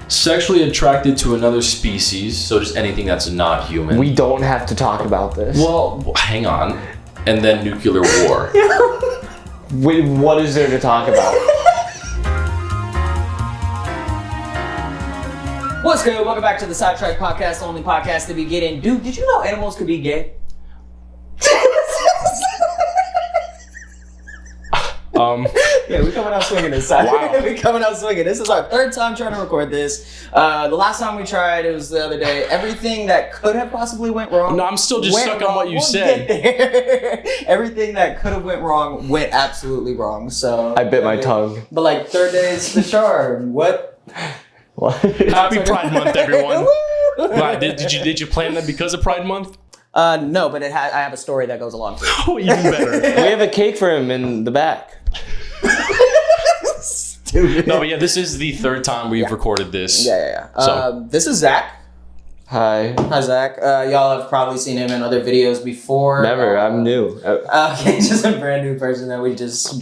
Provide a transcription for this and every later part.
sexually attracted to another species, so just anything that's not human. We don't have to talk about this. Well, hang on. And then nuclear war. Wait, what is there to talk about? What's good? Welcome back to the Sidetracked Podcast, the only podcast to be getting. Dude, did you know animals could be gay? Yeah, we're coming out swinging this time. Wow. We're coming out swinging. This is our third time trying to record this. The last time we tried, it was the other day. Everything that could have possibly went wrong. No, I'm still just stuck on what you said. Get there. Everything that could have went wrong went absolutely wrong. So I bit my tongue. But like third day is the charm. What? Happy Pride Month, everyone. Wow, did you plan that because of Pride Month? No, but I have a story that goes along with it. Oh, even better. We have a cake for him in the back. Stupid. No, but yeah, this is the third time we've recorded this. Yeah. So. This is Zach. Hi. Hi, Zach. Y'all have probably seen him in other videos before. Never. I'm new. Okay, just a brand new person that we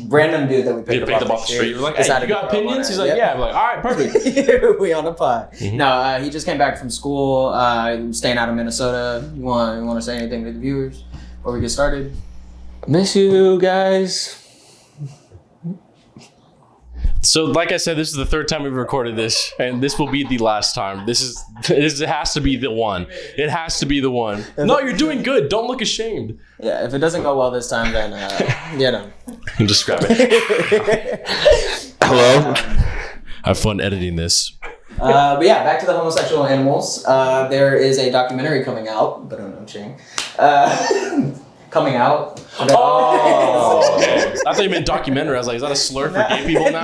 random dude that we picked up off the street. You're like, hey, you got opinions? He's like, yeah. I'm like, all right, perfect. We on the pod. Mm-hmm. No, he just came back from school, staying out of Minnesota. You want to say anything to the viewers before we get started? Miss you guys. So, like I said, this is the third time we've recorded this, and this will be the last time. It has to be the one. It has to be the one. No, you're doing good. Don't look ashamed. Yeah, if it doesn't go well this time, then, Just grab it. Hello? Have fun editing this. But yeah, back to the homosexual animals. There is a documentary coming out, but coming out. Oh, I thought you meant documentary. I was like, is that a slur for gay people now?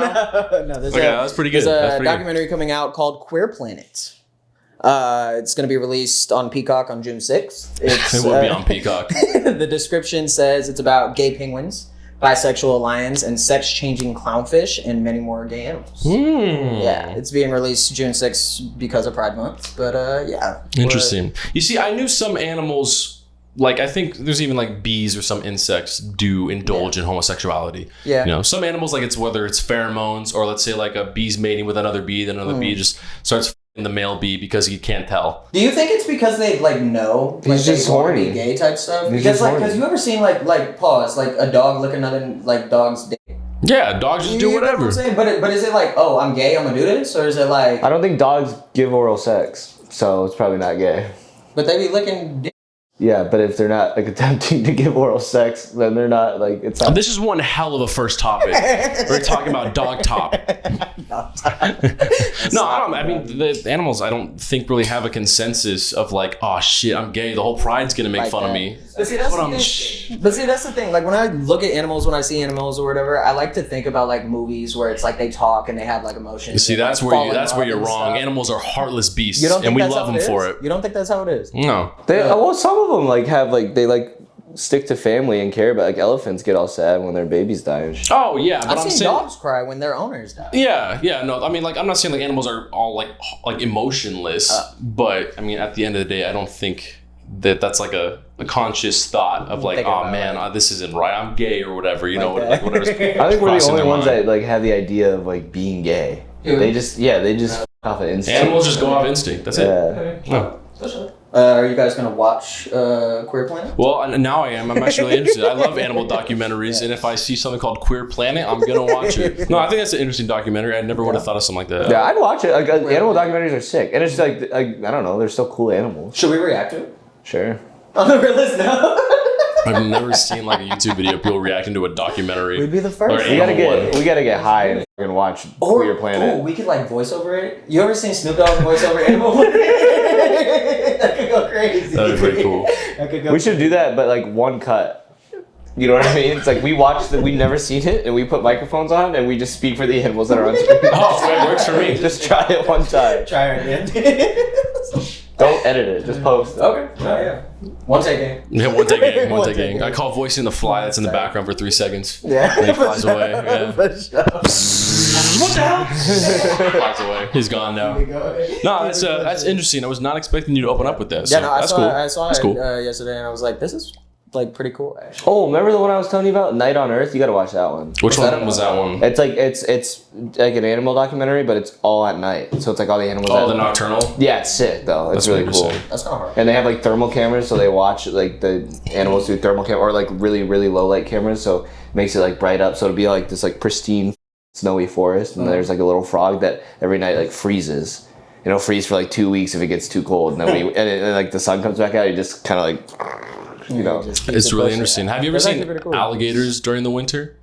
No, That's pretty good. There's a documentary coming out called Queer Planet. It's going to be released on Peacock on June 6th. It will be on Peacock. The description says it's about gay penguins, bisexual lions, and sex-changing clownfish, and many more gay animals. Yeah, it's being released June 6th because of Pride Month. But yeah. Interesting. You see, I knew some animals... Like, I think there's even like bees or some insects do indulge in homosexuality. Yeah. You know, some animals, like whether it's pheromones or let's say like a bee's mating with another bee, then another bee just starts f***ing the male bee because he can't tell. Do you think it's because they know? He's just horny. Gay type stuff? He's Because horny. you ever seen like a dog lick another dog's dick? Yeah, dogs just do You know whatever. what I'm saying? But is it like, oh, I'm gay, I'm gonna do this? Or is it like... I don't think dogs give oral sex, so it's probably not gay. But they be licking dick. Yeah, but if they're not like attempting to give oral sex, then they're not like it's not. This is one hell of a first topic. We're talking about dog top. No, I mean the animals. I don't think really have a consensus of like, oh shit, I'm gay. The whole pride's gonna make Like fun that. of me. But see, that's the thing. Like when I look at animals, when I see animals or whatever, I like to think about like movies where it's like they talk and they have like emotions. You see, and, that's like, where fall in that's where love you're and wrong. stuff. Animals are heartless beasts, You don't think and we that's love how them it for is? it. You don't think that's how it is? No. Well, some of them like have like they like stick to family and care, but like elephants get all sad when their babies die and shit. Oh yeah, but I've I'm seen saying. dogs cry when their owners die. Yeah, no, I mean, like, I'm not saying like animals are all like emotionless, but I mean, at the end of the day, I don't think that that's like a conscious thought of like, oh man, this isn't right, I'm gay or whatever, you know, like whatever's I think we're the crossing only their ones mind. that like have the idea of like being gay. Yeah. They just f- off an instinct. Animals just go off instinct. That's it. Yeah. No. Are you guys gonna watch Queer Planet? Well, now I am. I'm actually really interested. I love animal documentaries, and if I see something called Queer Planet, I'm gonna watch it. No, I think that's an interesting documentary. I never would have thought of something like that. Yeah, I'd watch it. Like animal documentaries are sick, and it's like I don't know, they're still cool animals. Should we react to it? Sure. On the real list now. I've never seen like a YouTube video of people reacting to a documentary. We'd be the Or first. an We animal gotta get high and fucking watch Queer Planet. Oh, we could like voice over it. You ever seen Snoop Dogg voice over Animal Planet? That could go crazy. That'd be pretty cool. That could go We should do that, but like one cut. You know what I mean? It's like we watched we've never seen it, and we put microphones on, and we just speak for the animals that are on screen. Oh, it works for me. Just try it one time. Try it again. Don't edit it. Just post it. Okay. Oh yeah. One take game. Yeah, one take game. One One take take game. game. I call voicing the fly that's in the background for 3 seconds. Yeah. And he flies away. Yeah. For sure. What the hell? Flies away. He's gone now. No, that's interesting. I was not expecting you to open up with this. Yeah, So no, I that's saw cool. I saw That's it cool. yesterday, and I was like, this is like pretty cool actually. Oh, remember the one I was telling you about? Night on Earth? You gotta watch that one. Which one was that one? It's like it's like an animal documentary, but it's all at night. So it's like all the animals. Oh, the nocturnal? Yeah, it's sick though. It's really cool. That's kind of hard. And they have like thermal cameras, so they watch like the animals through thermal camera or like really, really low light cameras, so it makes it like bright up. So it'll be like this like pristine snowy forest, and there's like a little frog that every night like freezes. It'll freeze for like 2 weeks if it gets too cold, and then and like the sun comes back out, you just kind of like, you know. It's really interesting. Have you ever seen alligators during the winter?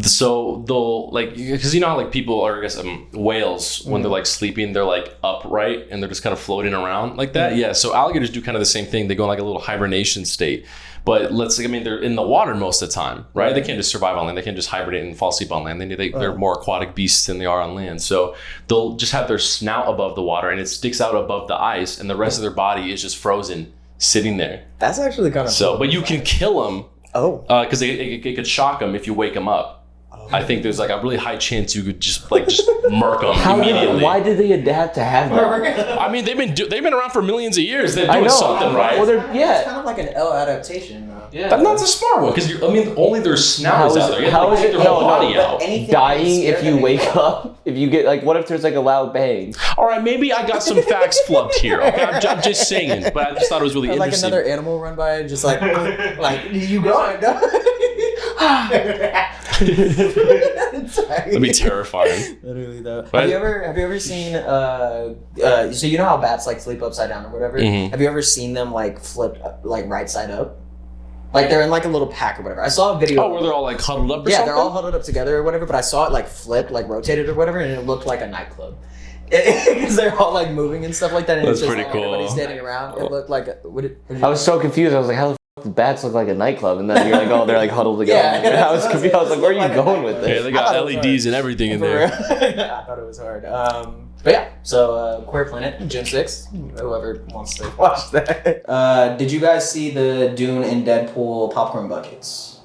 So they'll like, because you know how like people, or I guess whales, when they're like sleeping, they're like upright and they're just kind of floating around like that. Yeah. So alligators do kind of the same thing. They go in like a little hibernation state. But let's say, I mean, they're in the water most of the time, right? They can't just survive on land. They can't just hibernate and fall asleep on land. They're more aquatic beasts than they are on land. So they'll just have their snout above the water and it sticks out above the ice, and the rest of their body is just frozen, sitting there. That's actually kind of cool. But you can kill them. Oh. Because it could shock them if you wake them up. I think there's like a really high chance you could just murk them immediately. Why did they adapt to have that? I mean, they've been around for millions of years. They're doing something right. Well, it's kind of like an L adaptation. Yeah, that's a smart one because only their snout is out there. How is it? Their whole body out. Dying if you wake up. If you get like, what if there's like a loud bang? All right, maybe I got some facts flubbed here. Okay, I'm just saying, but I just thought it was really interesting. Like another animal run by, just like you go. That'd be terrifying. Literally though. Have you ever seen so you know how bats like sleep upside down or whatever? Mm-hmm. Have you ever seen them like flip like right side up? Like they're in like a little pack or whatever. I saw a video. Oh, where they're all like huddled up or something? Yeah, they're all huddled up together or whatever, but I saw it like flip, like rotated or whatever, and it looked like a nightclub. Because they're all like moving and stuff like that, and that's it's just pretty like, cool. Everybody's standing around. It looked like I was so confused. I was like, how the f*** do bats look like a nightclub? And then you're like, oh, they're like huddled together. Yeah, I was confused. I was like, where are you going with this? Yeah, they got LEDs and everything in there. I thought it was hard. But yeah, so Queer Planet, June 6th. Whoever wants to watch that. Did you guys see the Dune and Deadpool popcorn buckets?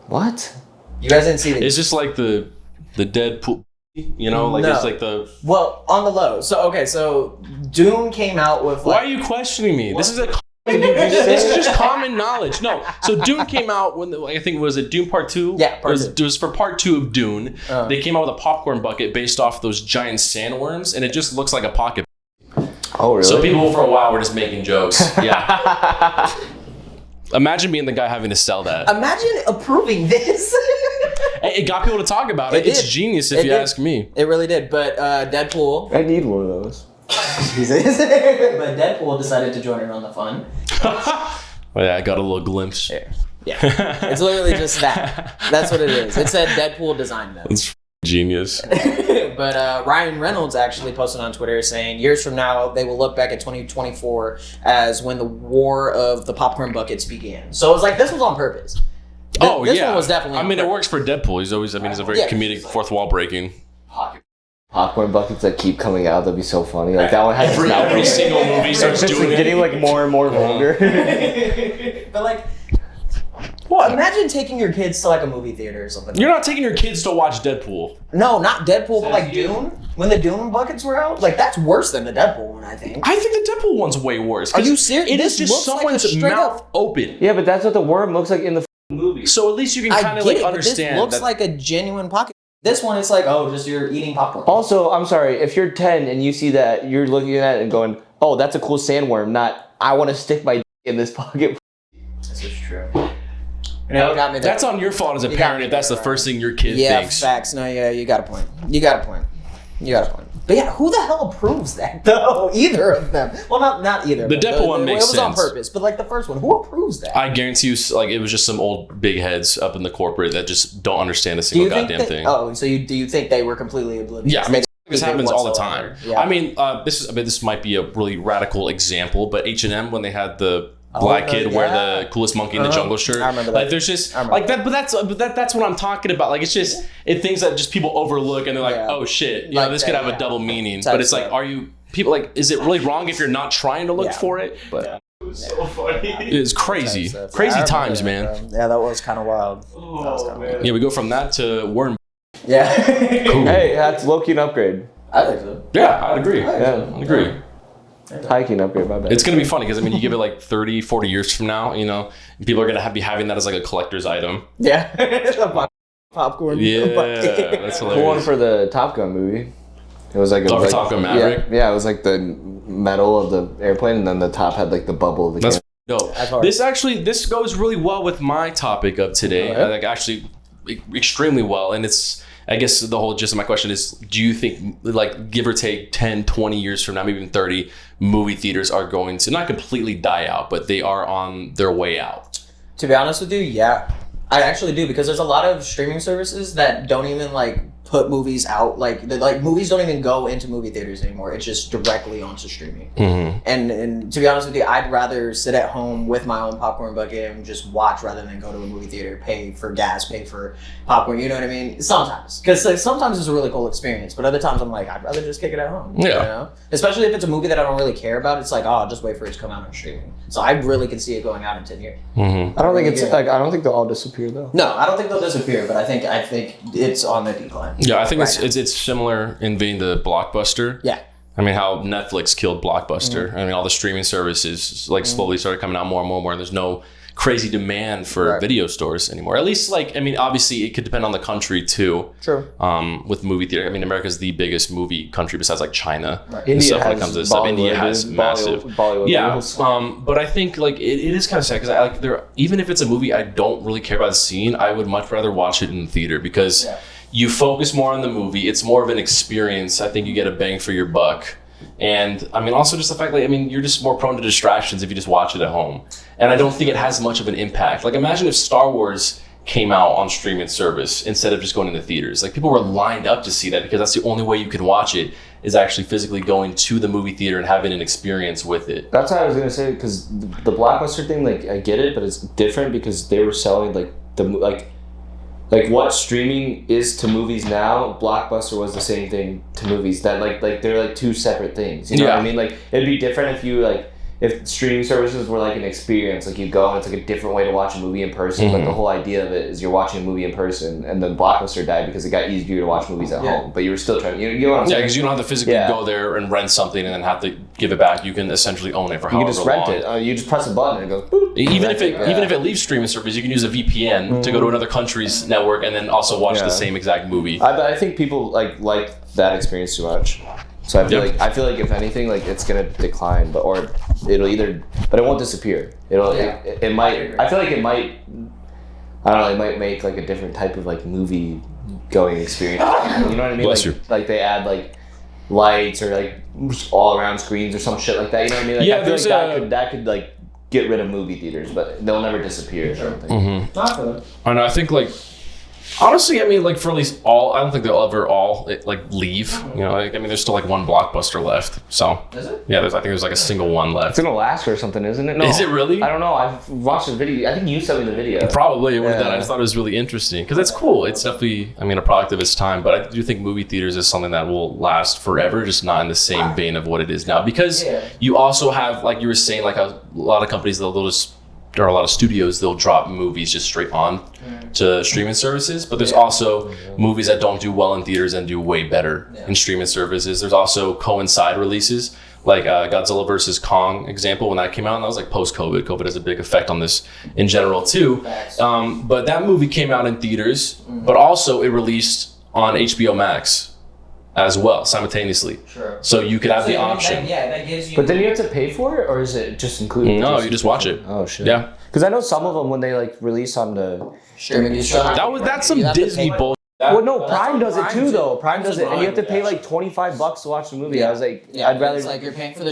What? You guys didn't see the... It's just like the Deadpool, you know? Like it's like the... Well, on the low. So Dune came out with... Why are you questioning me? What? This is just common knowledge. No, so Dune came out when I think it was Dune Part 2. Yeah, it was for Part 2 of Dune. They came out with a popcorn bucket based off those giant sandworms, and it just looks like a pocket. Oh, really? So people for a while were just making jokes. Yeah. Imagine being the guy having to sell that. Imagine approving this. It got people to talk about it. It's genius if you ask me. It really did. But Deadpool. I need one of those. But Deadpool decided to join in on the fun. Oh, yeah, I got a little glimpse. Yeah. It's literally just that. That's what it is. It said Deadpool designed them. It's genius. But Ryan Reynolds actually posted on Twitter saying years from now they will look back at 2024 as when the war of the popcorn buckets began. So it was like this was on purpose. This one was definitely on purpose. It works for Deadpool. He's always, he's a very comedic, fourth wall breaking. Popcorn buckets that keep coming out, that'd be so funny. Like that one has every single movie starts doing it. Getting like more and more vulgar. But like, well, imagine taking your kids to like a movie theater or something. You're not taking your kids to watch Deadpool. No, not Deadpool, but like Dune. When the Dune buckets were out, like that's worse than the Deadpool one, I think. I think the Deadpool one's way worse. Are you serious? It is just someone's mouth open. Yeah, but that's what the worm looks like in the movie. So at least you can kind of like understand. This looks like a genuine pocket. This one is like, just you're eating popcorn. Also, I'm sorry, if you're 10 and you see that, you're looking at it and going, oh, that's a cool sandworm, not, I want to stick my in this pocket. This is true. That's on your fault as a parent if that's the first thing your kid thinks. Yeah, facts. No, yeah, you got a point. But yeah, who the hell approves that though? Either of them. Well, not either. The Deadpool one makes sense. It was on purpose, but like the first one, who approves that? I guarantee you, like it was just some old big heads up in the corporate that just don't understand a single goddamn thing. Oh, so do you think they were completely oblivious? Yeah, I mean this happens all the time. Yeah. I mean, this might be a really radical example, but H&M when they had the black kid wear the coolest monkey in the jungle shirt. I remember that. Like there's just like that, but that's what I'm talking about. Like it's just things that just people overlook and they're like, oh shit, you know, this could have a double meaning. But it's like, are you people like? Is it really wrong if you're not trying to look for it? But it was so funny. It's crazy, crazy times, man. Yeah, that was kind of wild. Man. Yeah, we go from that to Warren. Yeah. Cool. Hey, that's low-key an upgrade. I think so. Yeah, I'd agree. I'd agree. Hiking upgrade, my bad. It's going to be funny because, I mean, you give it like 30, 40 years from now, you know, and people are going to be having that as like a collector's item. Yeah. Popcorn. Yeah, that's Cool one hilarious. for the Top Gun movie. It was like a for Top Gun Maverick? Yeah, it was like the metal of the airplane, and then the top had like the bubble of the That's can. dope. This goes really well with my topic of today. Okay. Like actually extremely well. And it's, I guess the whole gist of my question is, do you think, like, give or take 10, 20 years from now, maybe even 30, movie theaters are going to not completely die out, but they are on their way out? To be honest with you, yeah. I actually do, because there's a lot of streaming services that don't even like put movies out. Like movies don't even go into movie theaters anymore. It's just directly onto streaming. Mm-hmm. And to be honest with you, I'd rather sit at home with my own popcorn bucket and just watch rather than go to a movie theater, pay for gas, pay for popcorn. You know what I mean? Sometimes, because like, sometimes it's a really cool experience, but other times I'm like, I'd rather just kick it at home. Yeah. You know? Especially if it's a movie that I don't really care about. It's like, oh, I'll just wait for it to come out on streaming. So I really can see it going out in 10 years. Mm-hmm. I don't think it's like, I don't think they'll all disappear though. No, I don't think they'll disappear, but I think it's on the decline. Yeah, I think Right it's similar in vein to Blockbuster. Yeah. I mean, how Netflix killed Blockbuster. I mean, all the streaming services like slowly started coming out more and more and more. And there's no crazy demand for video stores anymore. At least, like, I mean, obviously it could depend on the country too. True. With movie theater, I mean, America's the biggest movie country besides like China. Right. And India stuff when it has comes to this stuff. India has massive. Bollywood Yeah, movies. but I think like it is kind of sad because I like there. Even if it's a movie I don't really care about seeing, I would much rather watch it in the theater because you focus more on the movie. It's more of an experience. I think you get a bang for your buck. And I mean, also just the fact, like, I mean, you're just more prone to distractions if you just watch it at home. And I don't think it has much of an impact. Like, imagine if Star Wars came out on streaming service instead of just going into theaters. Like, people were lined up to see that because that's the only way you can watch it is actually physically going to the movie theater and having an experience with it. That's what I was gonna say, because the Blockbuster thing, like, I get it, but it's different because they were selling like like what streaming is to movies now. Blockbuster was the same thing to movies. That like they're like two separate things. You know what I mean? Like, it'd be different if you like if streaming services were like an experience, like you go and it's like a different way to watch a movie in person. But the whole idea of it is you're watching a movie in person, and then Blockbuster died because it got easier to watch movies at home. But you were still trying. You know what I'm Yeah, saying? because you don't have to physically go there and rent something and then have to give it back. You can essentially own it for however long. You can just rent it. You just press a button and it goes. Boop. Even if it leaves streaming service, you can use a VPN to go to another country's network and then also watch the same exact movie. I think people like that experience too much. So I feel like if anything, like it's gonna decline, but it won't disappear. It might. I feel like it might. I don't know. It might make like a different type of like movie going experience. You know what I mean? Bless like, you. Like they add like lights or like all around screens or some shit like that. You know what I mean? Like, I feel like that could like get rid of movie theaters, but they'll never disappear. I don't think. And I think like honestly, I mean, like for at least I don't think they'll ever all like leave. You know, like, I mean, there's still like one Blockbuster left. So Is it? yeah, I think there's like a single one left. It's in Alaska or something, isn't it? No. Is it really? I don't know. I've watched the video. I think you sent me the video. Probably it would have done. I just thought it was really interesting because it's cool. It's definitely, I mean, a product of its time. But I do think movie theaters is something that will last forever, just not in the same vein of what it is now. Because you also have, like you were saying, like a lot of companies they'll just, or a lot of studios, they'll drop movies just straight on to streaming services. But there's also movies that don't do well in theaters and do way better in streaming services. There's also coincide releases, like Godzilla vs. Kong example, when that came out, and that was like post-COVID. COVID has a big effect on this in general too. But that movie came out in theaters, but also it released on HBO Max as well, simultaneously. Sure. So you could have the option. That gives you. But then you have to pay for it, or is it just included? No, you just watch it. Oh shit. Yeah. Because I know some of them when they like release on the. streaming. That's some Disney bullshit. Well, no, Prime does it too, though. Prime Prime's does it, and you have to pay Prime, like $25 to watch the movie. Yeah. I was like, Yeah, I'd rather. It's like you're paying for the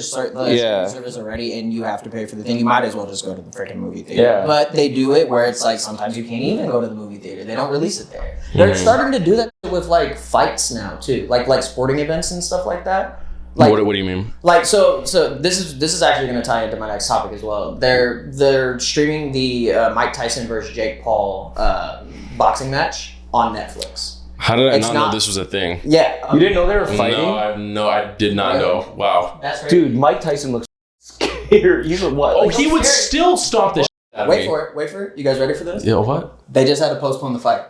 Yeah. service already, and you have to pay for the thing. You might as well just go to the freaking movie theater. Yeah. But they do it where it's like sometimes you can't even go to the movie theater. They don't release it there. They're starting to do that with like fights now too, like sporting events and stuff like that. Like, What do you mean? like so this is actually going to tie into my next topic as well. They're streaming the Mike Tyson versus Jake Paul boxing match on Netflix. How did I It's not know not- this was a thing? Yeah, You didn't know they were fighting? No, I did not know. Wow. That's right. Dude, Mike Tyson looks scary. He's a what? Oh, Like, he would still stomp the shit out of me. Wait for it. You guys ready for this? Yeah, what? They just had to postpone the fight.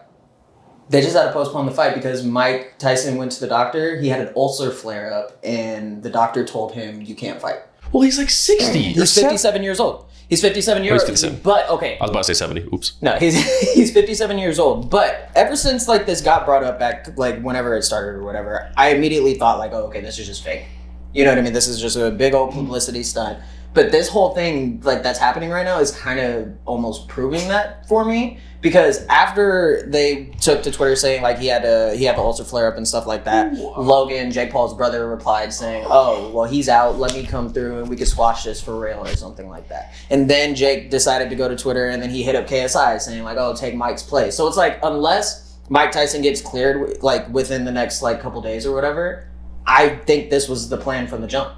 Because Mike Tyson went to the doctor. He had an ulcer flare up, and the doctor told him, "You can't fight." Well, he's like 60. He's 57 years old. He's 57 years old. 57. But, okay. I was about to say 70. Oops. No, he's 57 years old. But ever since, like, this got brought up back, like, whenever it started or whatever, I immediately thought, like, oh, okay, this is just fake. You know what I mean? This is just a big old publicity stunt. But this whole thing, like, that's happening right now is kind of almost proving that for me. Because after they took to Twitter saying, like, he had the ulcer flare-up and stuff like that, Logan, Jake Paul's brother, replied saying, oh, well, he's out. Let me come through and we could squash this for real or something like that. And then Jake decided to go to Twitter and then he hit up KSI saying, like, oh, take Mike's place. So it's like, unless Mike Tyson gets cleared, like, within the next, like, couple days or whatever, I think this was the plan from the jump.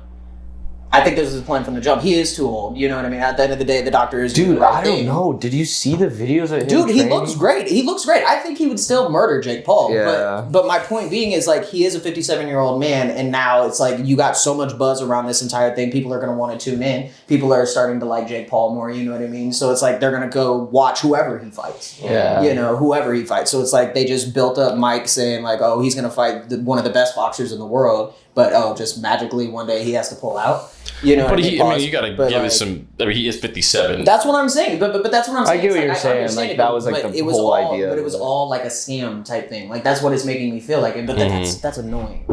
I think this is the plan from the jump. He is too old. You know what I mean? At the end of the day, the doctor is doing the right thing. I don't know. Did you see the videos of him Dude, he training? looks great. He looks great. I think he would still murder Jake Paul. Yeah. But my point being is, like, he is a 57-year-old man, and now it's like you got so much buzz around this entire thing. People are going to want to tune in. People are starting to like Jake Paul more, you know what I mean? So it's like they're going to go watch whoever he fights. Yeah. You know, whoever he fights. So it's like they just built up Mike saying, like, oh, he's going to fight one of the best boxers in the world, but, oh, just magically one day he has to pull out. You know, but you got to give it some. I mean, he is 57. That's what I'm saying. But that's what I'm saying. I get what you're I saying. understand Like, it, that was like but the it was whole all, idea. But it was all like a scam type thing. Like, that's what it's making me feel like. But that's annoying.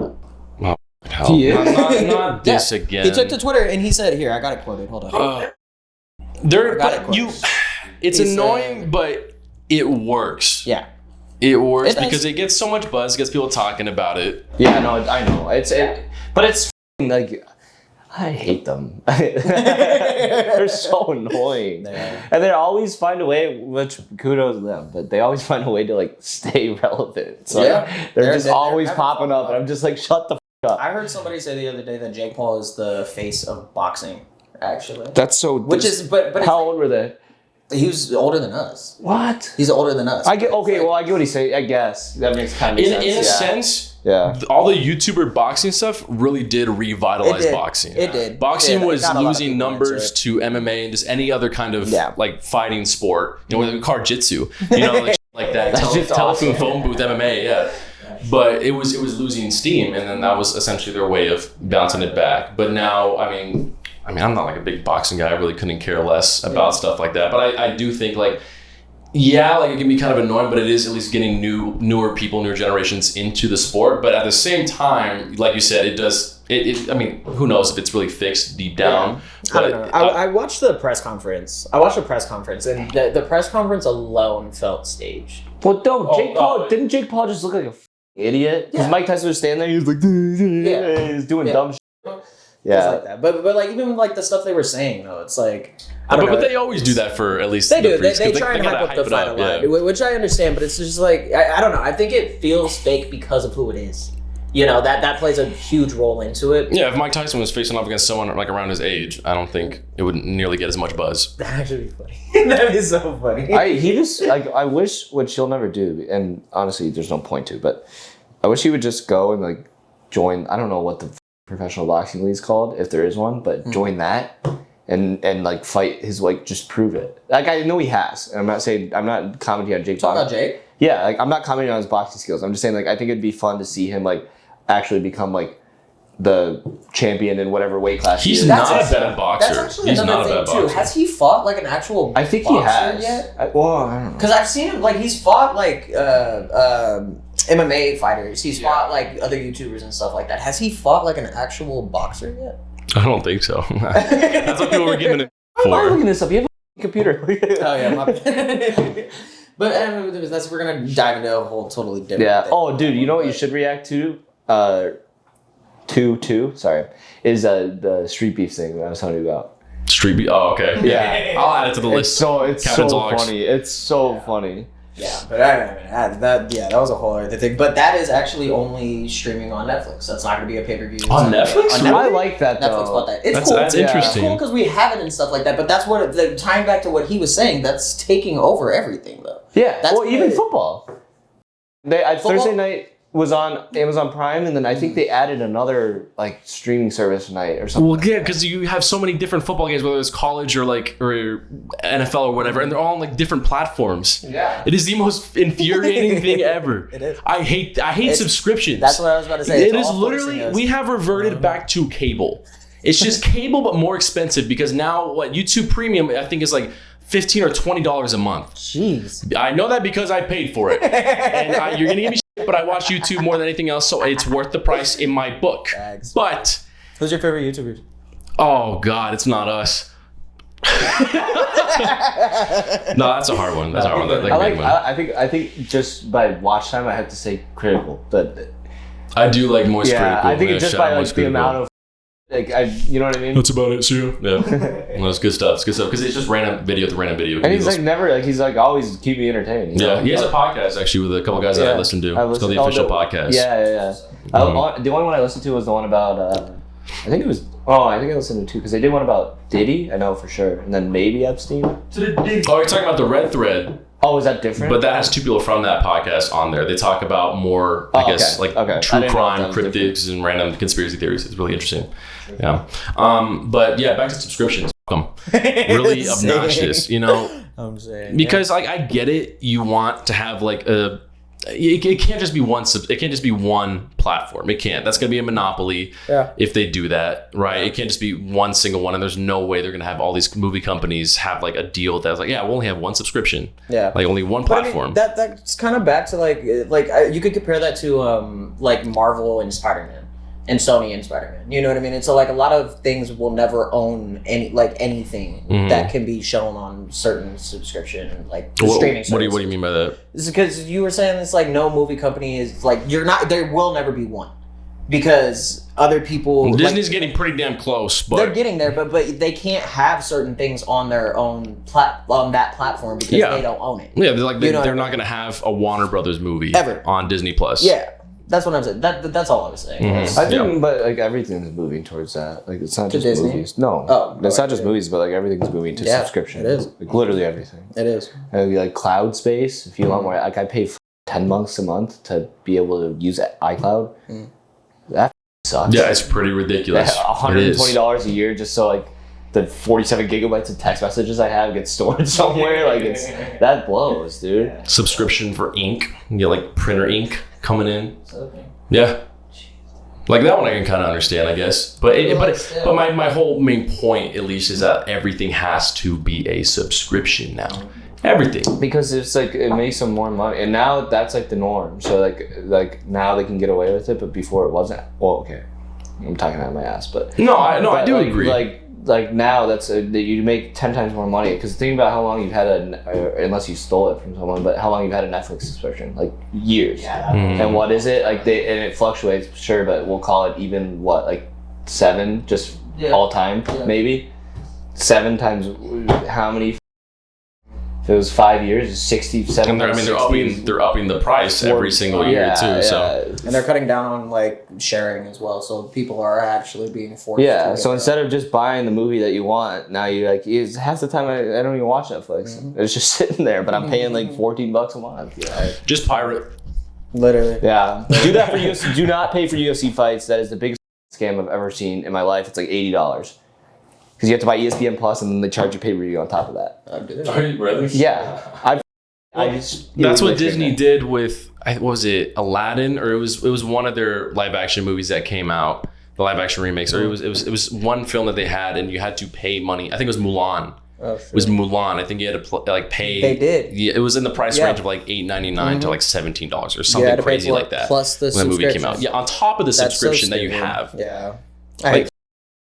Hell. He is. Not this again. He took to Twitter and he said, "Here, I got it quoted. Hold on." It's He annoying, said- but it works. Yeah. It works It does. because it gets so much buzz, gets people talking about it. Yeah, no, I know. But it's like, I hate them. They're so annoying. And they always find a way, which kudos to them, but they always find a way to, like, stay relevant. So they're just always popping up, and I'm just like, shut the f up. I heard somebody say the other day that Jake Paul is the face of boxing. Actually, That's so. but how old were they? he was older than us. What? He's older than us. I get okay. Well, I get what he's saying. I guess that makes kind of sense. In a sense, yeah. all the YouTuber boxing stuff really did revitalize boxing. It did. Boxing It was got a lot of losing people numbers into to MMA and just any other kind of like fighting sport. You know, car jitsu. You know, like that. That's just telephone awesome. phone booth MMA. Yeah. But it was losing steam, and then that was essentially their way of bouncing it back. But now, I mean, I'm not like a big boxing guy. I really couldn't care less about stuff like that. But I do think, like, like it can be kind of annoying, but it is at least getting newer people, newer generations into the sport. But at the same time, like you said, it does. I mean, who knows if it's really fixed deep down? I don't know. I watched the press conference. And the press conference alone felt staged. Well, didn't Jake Paul just look like a idiot? Because Mike Tyson was standing there, he was like, he's doing dumb shit. Yeah, Like that. But like, even like the stuff they were saying though, it's like, I don't know. But they always do that for at least They do. the They try and hype up the fight a lot, which I understand. But it's just like, I don't know. I think it feels fake because of who it is. You know, that plays a huge role into it. Yeah, if Mike Tyson was facing off against someone like around his age, I don't think it would nearly get as much buzz. That'd actually be funny. That'd be so funny. I wish, which he'll never do, and honestly, there's no point to, but I wish he would just go and, like, join, I don't know what the professional boxing league's called, if there is one, but join that and like fight his, like, just prove it. Like, I know he has, and I'm not commenting on Jake. Talk about Jake? Yeah, like, I'm not commenting on his boxing skills. I'm just saying, like, I think it'd be fun to see him, like, actually become, like, the champion in whatever weight class He's he is. not a bad boxer. That's actually He's another not a bad thing too. boxer. Has he fought like an actual I think he boxer has. yet? I don't know. Because I've seen him, like, he's fought like MMA fighters. He's fought like other YouTubers and stuff like that. Has he fought like an actual boxer yet? I don't think so. That's what people were giving it Why am I for. looking this up? You have a computer. Oh yeah, my bad. But we're gonna dive into a whole totally different. Yeah. thing. Oh, dude, you know what you should react to? Is the street beef thing that I was telling you about. Street beef. Oh, okay. Yeah. I'll add it to the list. It's Captain's so logs. funny. It's so funny. Yeah, but that was a whole other thing. But that is actually only streaming on Netflix. That's not going to be a pay-per-view. On Netflix? I like that though. Netflix bought that. It's That's- cool. that's interesting. It's cool because we have it and stuff like that. But that's what tying back to what he was saying. That's taking over everything though. Yeah. That's Well, even good. football. Thursday night was on Amazon Prime, and then I think they added another, like, streaming service tonight or something. Well, yeah, because you have so many different football games, whether it's college or NFL or whatever, and they're all on, like, different platforms. Yeah. It is the most infuriating thing ever. It is. I hate subscriptions. That's what I was about to say. It It's is all literally, focusing us. we have reverted back to cable. It's just cable, but more expensive because now what YouTube Premium I think is like $15 or $20 a month. Jeez. I know that because I paid for it, and you're gonna give me shit, but I watch YouTube more than anything else, so it's worth the price in my book. Thanks. But who's your favorite YouTuber? oh God, it's not us. No, that's a hard one. That's a hard one. I think just by watch time, I have to say critical. But I do like Moist yeah, Critical. I think it's just by like the amount of like you know what I mean. That's about it, too. Yeah, well, that's good stuff. It's good stuff because it's just random video with random video. And he's like never like he's like always keep me entertained. You know? Yeah, he has a podcast actually with a couple guys that I listen to. It's called the Official Podcast. Yeah. The only one I listened to was the one about I think I listened to two because they did one about Diddy, I know for sure, and then maybe Epstein. Oh, you're talking about the Red Thread. Oh, is that different? But that has two people from that podcast on there. They talk about more, I guess, true crime, cryptids, and random conspiracy theories. It's really interesting. Yeah. But yeah, back to subscriptions. Really obnoxious, you know? I'm saying. Because like I get it, you want to have like a. It can't just be one. It can't just be one platform. It can't. That's going to be a monopoly. Yeah. If they do that, right? It can't just be one single one. And there's no way they're going to have all these movie companies have like a deal that's like, yeah, we'll only have one subscription. Yeah. Like only one platform. But I mean, that's kind of back to like you could compare that to like Marvel and Spider-Man and Sony and Spider-Man. You know what I mean? And so like a lot of things will never own anything that can be shown on certain subscription streaming services. What do you mean by that? It's because you were saying it's like no movie company is like there will never be one because other people Disney's getting pretty damn close, but they're getting there, but they can't have certain things on their own on that platform because they don't own it. Yeah, they're not going to have a Warner Brothers movie ever on Disney Plus. Yeah. That's what I'm saying. That's all I was saying. I think, but like everything's moving towards that. Like it's not just Disney? movies. No, it's not just movies, but like everything's moving to subscription. It is. Like literally everything. It is. And it'd be like cloud space. If you want more, like I pay $10 a month to be able to use iCloud. That sucks. Yeah, it's pretty ridiculous. $120 a year just so like the 47 gigabytes of text messages I have get stored somewhere. Like that blows, dude. Subscription for ink. You get like printer ink coming in. Yeah. Like that one I can kind of understand, I guess. But my whole main point, at least, is that everything has to be a subscription now. Everything. Because it's like it makes them more money, and now that's like the norm. So like now they can get away with it, but before it wasn't. Well, okay, I'm talking out of my ass, but I do agree. Like now that you make 10 times more money because think about how long you've had unless you stole it from someone, but how long you've had a Netflix subscription, like years. And what is it like and it fluctuates, sure, but we'll call it even like 7 just all time, maybe 7 times how many. If it was 5 years, it's 67. And they're upping the price every single year too. So and they're cutting down on like sharing as well, so people are actually being forced. Yeah, so instead of just buying the movie that you want, now you like half the time I don't even watch Netflix. It's just sitting there, but I'm paying like $14 a month. Yeah. Just pirate. Literally. Yeah. Do that for UFC. Do not pay for UFC fights. That is the biggest scam I've ever seen in my life. It's like $80. Because you have to buy ESPN Plus and then they charge you pay-per-view on top of that. Are you really? Yeah. That's what Disney did with, was it Aladdin? Or it was one of their live-action movies that came out, the live-action remakes. Or it was one film that they had and you had to pay money. I think it was Mulan. Oh, sure. It was Mulan. I think you had to pay. They did. Yeah, it was in the price range of like $8.99 to like $17 or something crazy like that. Plus the when the movie came out. Yeah, on top of the subscription that you have. Yeah.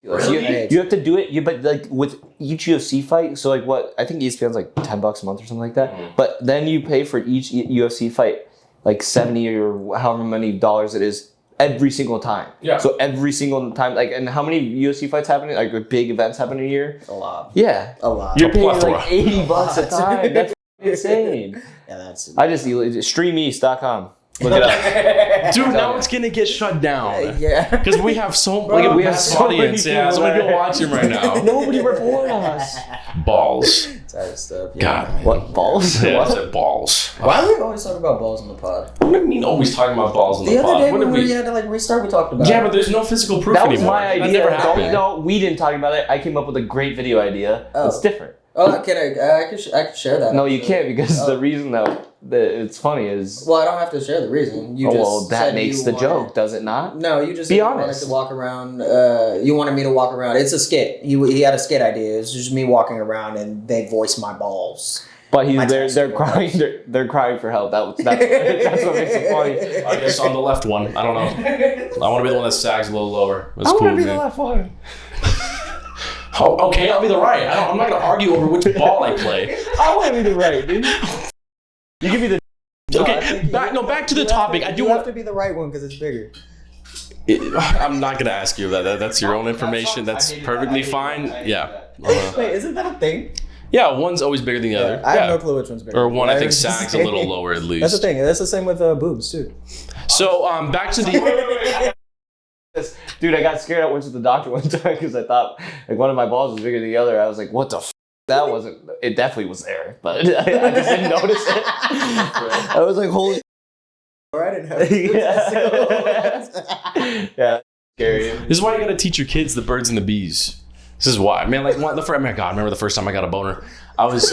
You have to do it, but like with each UFC fight, so like what I think ESPN's like $10 a month or something like that. But then you pay for each UFC fight like $70 or however many dollars it is every single time. Yeah. So every single time, like, and how many UFC fights happen? Like big events happen a year? A lot. Yeah, a lot. You're paying like $80 a time. That's insane. Yeah, that's. I just streameast.com. Look it up. Dude, now it's gonna get shut down. Yeah. Because we have so many audience. Yeah, so many people watching right now. Nobody report us. Balls. Type stuff. Yeah. God. What? Balls? Yeah, I said balls. Why do we always talk about balls on the pod? What do you mean always talking about balls on the pod? The other day when we had to restart, we talked about it. Yeah, but there's no physical proof anymore. That was my idea. That never happened. No, we didn't talk about it. I came up with a great video idea. It's different. Oh, can I could share that. No, you can't because the reason that it's funny is. Well, I don't have to share the reason. You That makes the joke, does it not? No, you just be wanted honest. to walk around. You wanted me to walk around. It's a skit. He had a skit idea. It's just me walking around and they voice my balls. But they're crying. They're crying for help. That's what makes it funny. I guess on the left one. I don't know. I want to be the one that sags a little lower. That's I cool. want to be the left one. Oh, okay, I'll be the right. I'm not gonna argue over which ball I play. I want to be the right, dude. You give me the. Okay, back to the topic. I do have want to be the right one because it's bigger. I'm not gonna ask you that. That's your own information. That's perfectly fine. Yeah. Wait, isn't that a thing? Yeah, one's always bigger than the other. I have no clue which one's bigger. Or one I think sags a little lower at least. That's the thing. That's the same with boobs too. So back to the. Dude, I got scared. I went to the doctor one time because I thought like one of my balls was bigger than the other. I was like, "What the f-? That wasn't." It definitely was there, but I just didn't notice it. I was like, "Holy!" Or I didn't have. Yeah, scary. This is why you gotta teach your kids the birds and the bees. This is why, man. Like, oh my God, remember the first time I got a boner? I was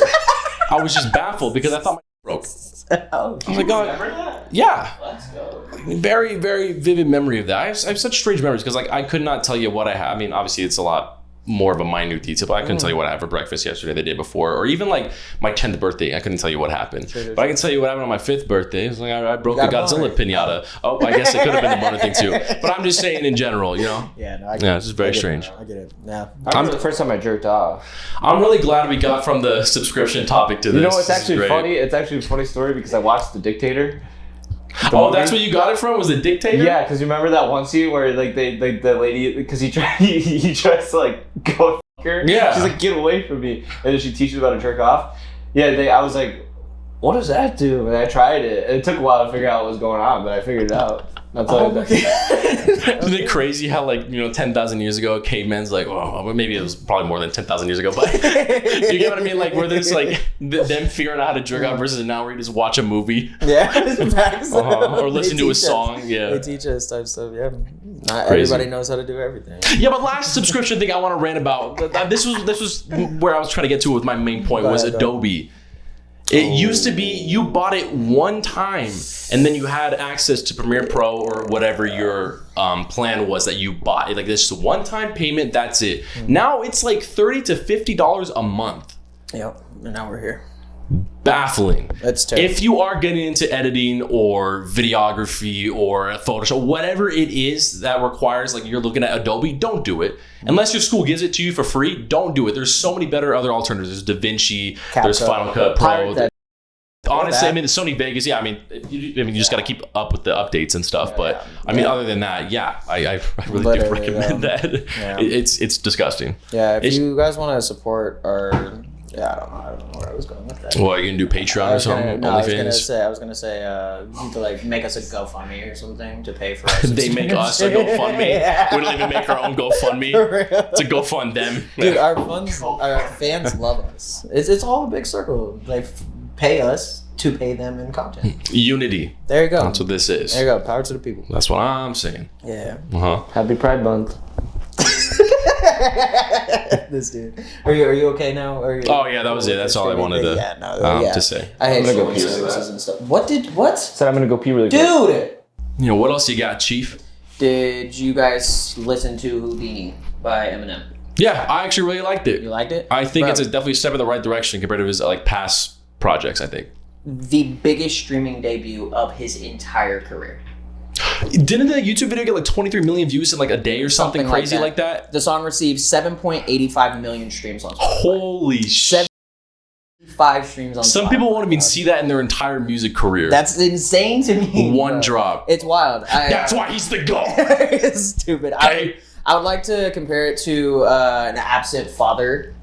just baffled because I thought my broke. I was like, oh, yeah. Let's go. Very, very vivid memory of that. I have such strange memories because, like, I could not tell you what I had. I mean, obviously, it's a lot more of a minute detail, but I couldn't tell you what I had for breakfast yesterday, the day before, or even like my 10th birthday. I couldn't tell you what happened. But I can tell you what happened on my 5th birthday. It's like I broke a Godzilla pinata. Oh, I guess it could have been the boner thing too. But I'm just saying in general, you know? Yeah, no, I get it. It's just very strange. I get it. Yeah. I remember the first time I jerked off. I'm really glad we got from the subscription topic to this. You know what's This is actually great. funny? It's actually a funny story because I watched The Dictator. Oh, that's where you got it from? Was the Dictator? Yeah, because you remember that one scene where like the lady, because he tries to like go f*** her. Yeah. She's like, get away from me, and then she teaches about to jerk off. Yeah, I was like, what does that do? And I tried it. It took a while to figure out what was going on, but I figured it out. That's all. Isn't it crazy how, like, 10,000 years ago, cavemen's like, well, maybe it was probably more than 10,000 years ago, but you get what I mean? Like, where there's like them figuring out how to jerk off versus now where you just watch a movie. Yeah, facts. Or listen to a teach us. song. Yeah. They teach us type stuff. Yeah, not Crazy. everybody knows how to do everything. Yeah, but last subscription thing I want to rant about. This was where I was trying to get to with my main point was Adobe. It used to be you bought it one time and then you had access to Premiere Pro or whatever your plan was that you bought. Like this is a one-time payment, that's it. Now it's like $30 to $50 a month. Yep, and now we're here. Baffling. That's terrible. If you are getting into editing or videography or Photoshop, whatever it is that requires, like you're looking at Adobe, don't do it. Unless your school gives it to you for free, don't do it. There's so many better other alternatives. There's DaVinci, there's Final Cut Pro. Honestly, I mean, the Sony Vegas, yeah, I mean, you just got to keep up with the updates and stuff. But I mean, other than that, yeah, I really do recommend that. Yeah. It's disgusting. Yeah, if you guys want to support our... Yeah, I don't know where I was going with that. Well, you can do Patreon or something. I was gonna say, you need to like make us a GoFundMe or something to pay for. They make us a GoFundMe. Yeah. We don't even make our own GoFundMe. It's a GoFund them. Dude, our fans love us. It's all a big circle. They pay us to pay them in content. Unity. There you go. That's what this is. There you go. Power to the people. That's what I'm saying. Yeah. Happy Pride Month. This dude. Are you okay now? Oh yeah, that was it. That's all I wanted to say. I hate gonna go showing pee. services and stuff. What? Said I'm gonna go pee really quick. Dude! You know what else you got, Chief? Did you guys listen to Houdini by Eminem? Yeah, I actually really liked it. You liked it? I think Bro. it's definitely a step in the right direction compared to his like past projects. I think. The biggest streaming debut of his entire career. Didn't the YouTube video get like 23 million views in like a day or something crazy like that? The song received 7.85 million streams on Spotify. Holy shit! 5 streams on Spotify. Some people won't even see that in their entire music career. That's insane to me. One bro. drop. It's wild. That's why he's the GOAT. It's stupid. Okay. I would like to compare it to an absent father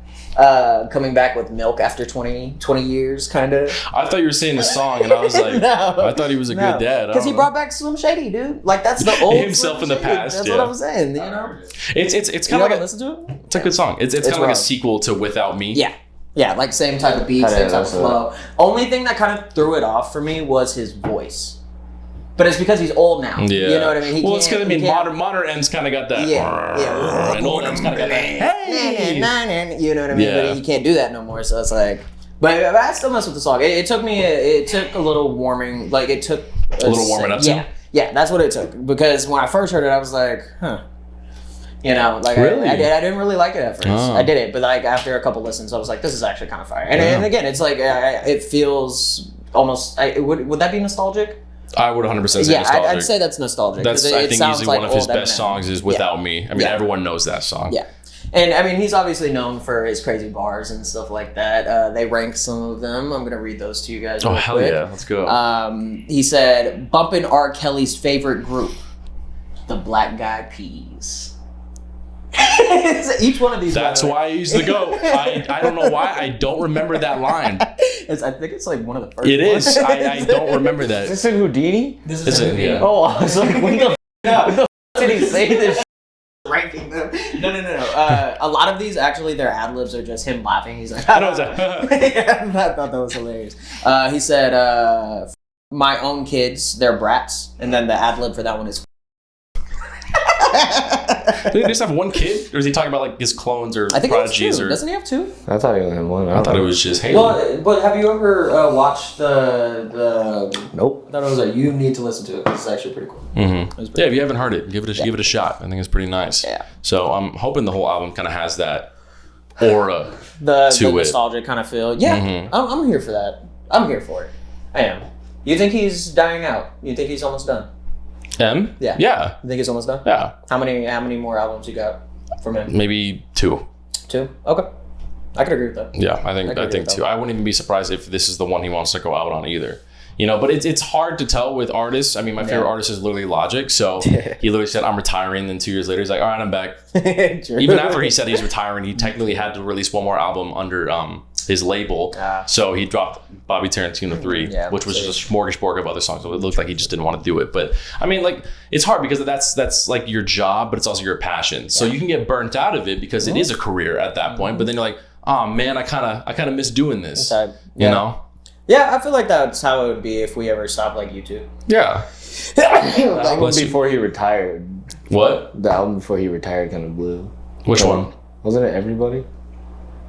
coming back with milk after 20 years, kind of. I thought you were saying the song, and I was like, I thought he was a good dad. Because he brought back Slim Shady, dude. Like, that's the old Himself Slim in the Shady. past, That's yeah. what I'm saying, you know? It's You kind of like haven't listened to it? it's a good song. It's kind of like a wild. sequel to Without Me. Yeah. Yeah, like same type of beat, same type of flow. Only thing that kind of threw it off for me was his voice. But it's because he's old now. Yeah. You know what I mean? It's because modern M's kind of got that. Yeah. And old M's kind of got that. Hey. You know what I mean? Yeah. But you can't do that no more. So it's like, but I still mess with the song. It took a little warming. Like it took a little warming up. Yeah, that's what it took. Because when I first heard it, I was like, huh. You know, like really? I didn't really like it at first. I did it, but like after a couple listens, I was like, this is actually kind of fire. And again, it's like it feels almost. Would that be nostalgic? I would 100% say nostalgic. I'd say that's nostalgic. I think easily like one of his old best Eminem. songs is Without Me. I mean, everyone knows that song. Yeah. And I mean, he's obviously known for his crazy bars and stuff like that. They rank some of them. I'm going to read those to you guys. Oh, real hell quick. yeah. Let's go. He said, bumping R. Kelly's favorite group, the Black Eyed Peas. Each one of these. That's why he's the GOAT. I don't know why. I don't remember that line. I think it's like one of the first It ones. is. I don't remember that. Is this in Houdini? This Is it? Yeah. Oh, I was like, when the did he say this? ranking them. No. A lot of these, actually, their ad-libs are just him laughing. He's like, I know exactly. I thought that was hilarious. He said, my own kids, they're brats. And then the ad-lib for that one is Did he just have one kid? Or is he talking about like his clones or I think he has prodigies? two. Or Doesn't he have two? I thought he only had one. I thought it was just Haley. Well, but have you ever watched the Nope. I thought it was you need to listen to it because it's actually pretty cool. Mm-hmm. Yeah, if you haven't heard it, give it a shot. I think it's pretty nice. Yeah. So I'm hoping the whole album kind of has that aura The to it. nostalgic kind of feel. Yeah, Mhm. I'm here for that. I'm here for it. I am. You think he's dying out? You think he's almost done? M? Yeah. Yeah. You think he's almost done? Yeah. How many more albums you got from him? Maybe 2. 2? Okay. I could agree with that. Yeah, I think agree with 2. that. I wouldn't even be surprised if this is the one he wants to go out on either. You know, but it's hard to tell with artists. I mean, my favorite artist is literally Logic. So he literally said, I'm retiring. Then 2 years later, he's like, all right, I'm back. True. Even after he said he's retiring, he technically had to release one more album under his label. So he dropped Bobby Tarantino 3, which was just a smorgasbord of other songs. So it looked like he just didn't want to do it. But I mean, like, it's hard because that's like your job, but it's also your passion. So you can get burnt out of it because it is a career at that point. But then you're like, oh man, I kind of miss doing this. You know? Yeah, I feel like that's how it would be if we ever stopped like YouTube. Yeah. The album before he retired. What? The album before he retired kind of blew. Which one? Wasn't it Everybody?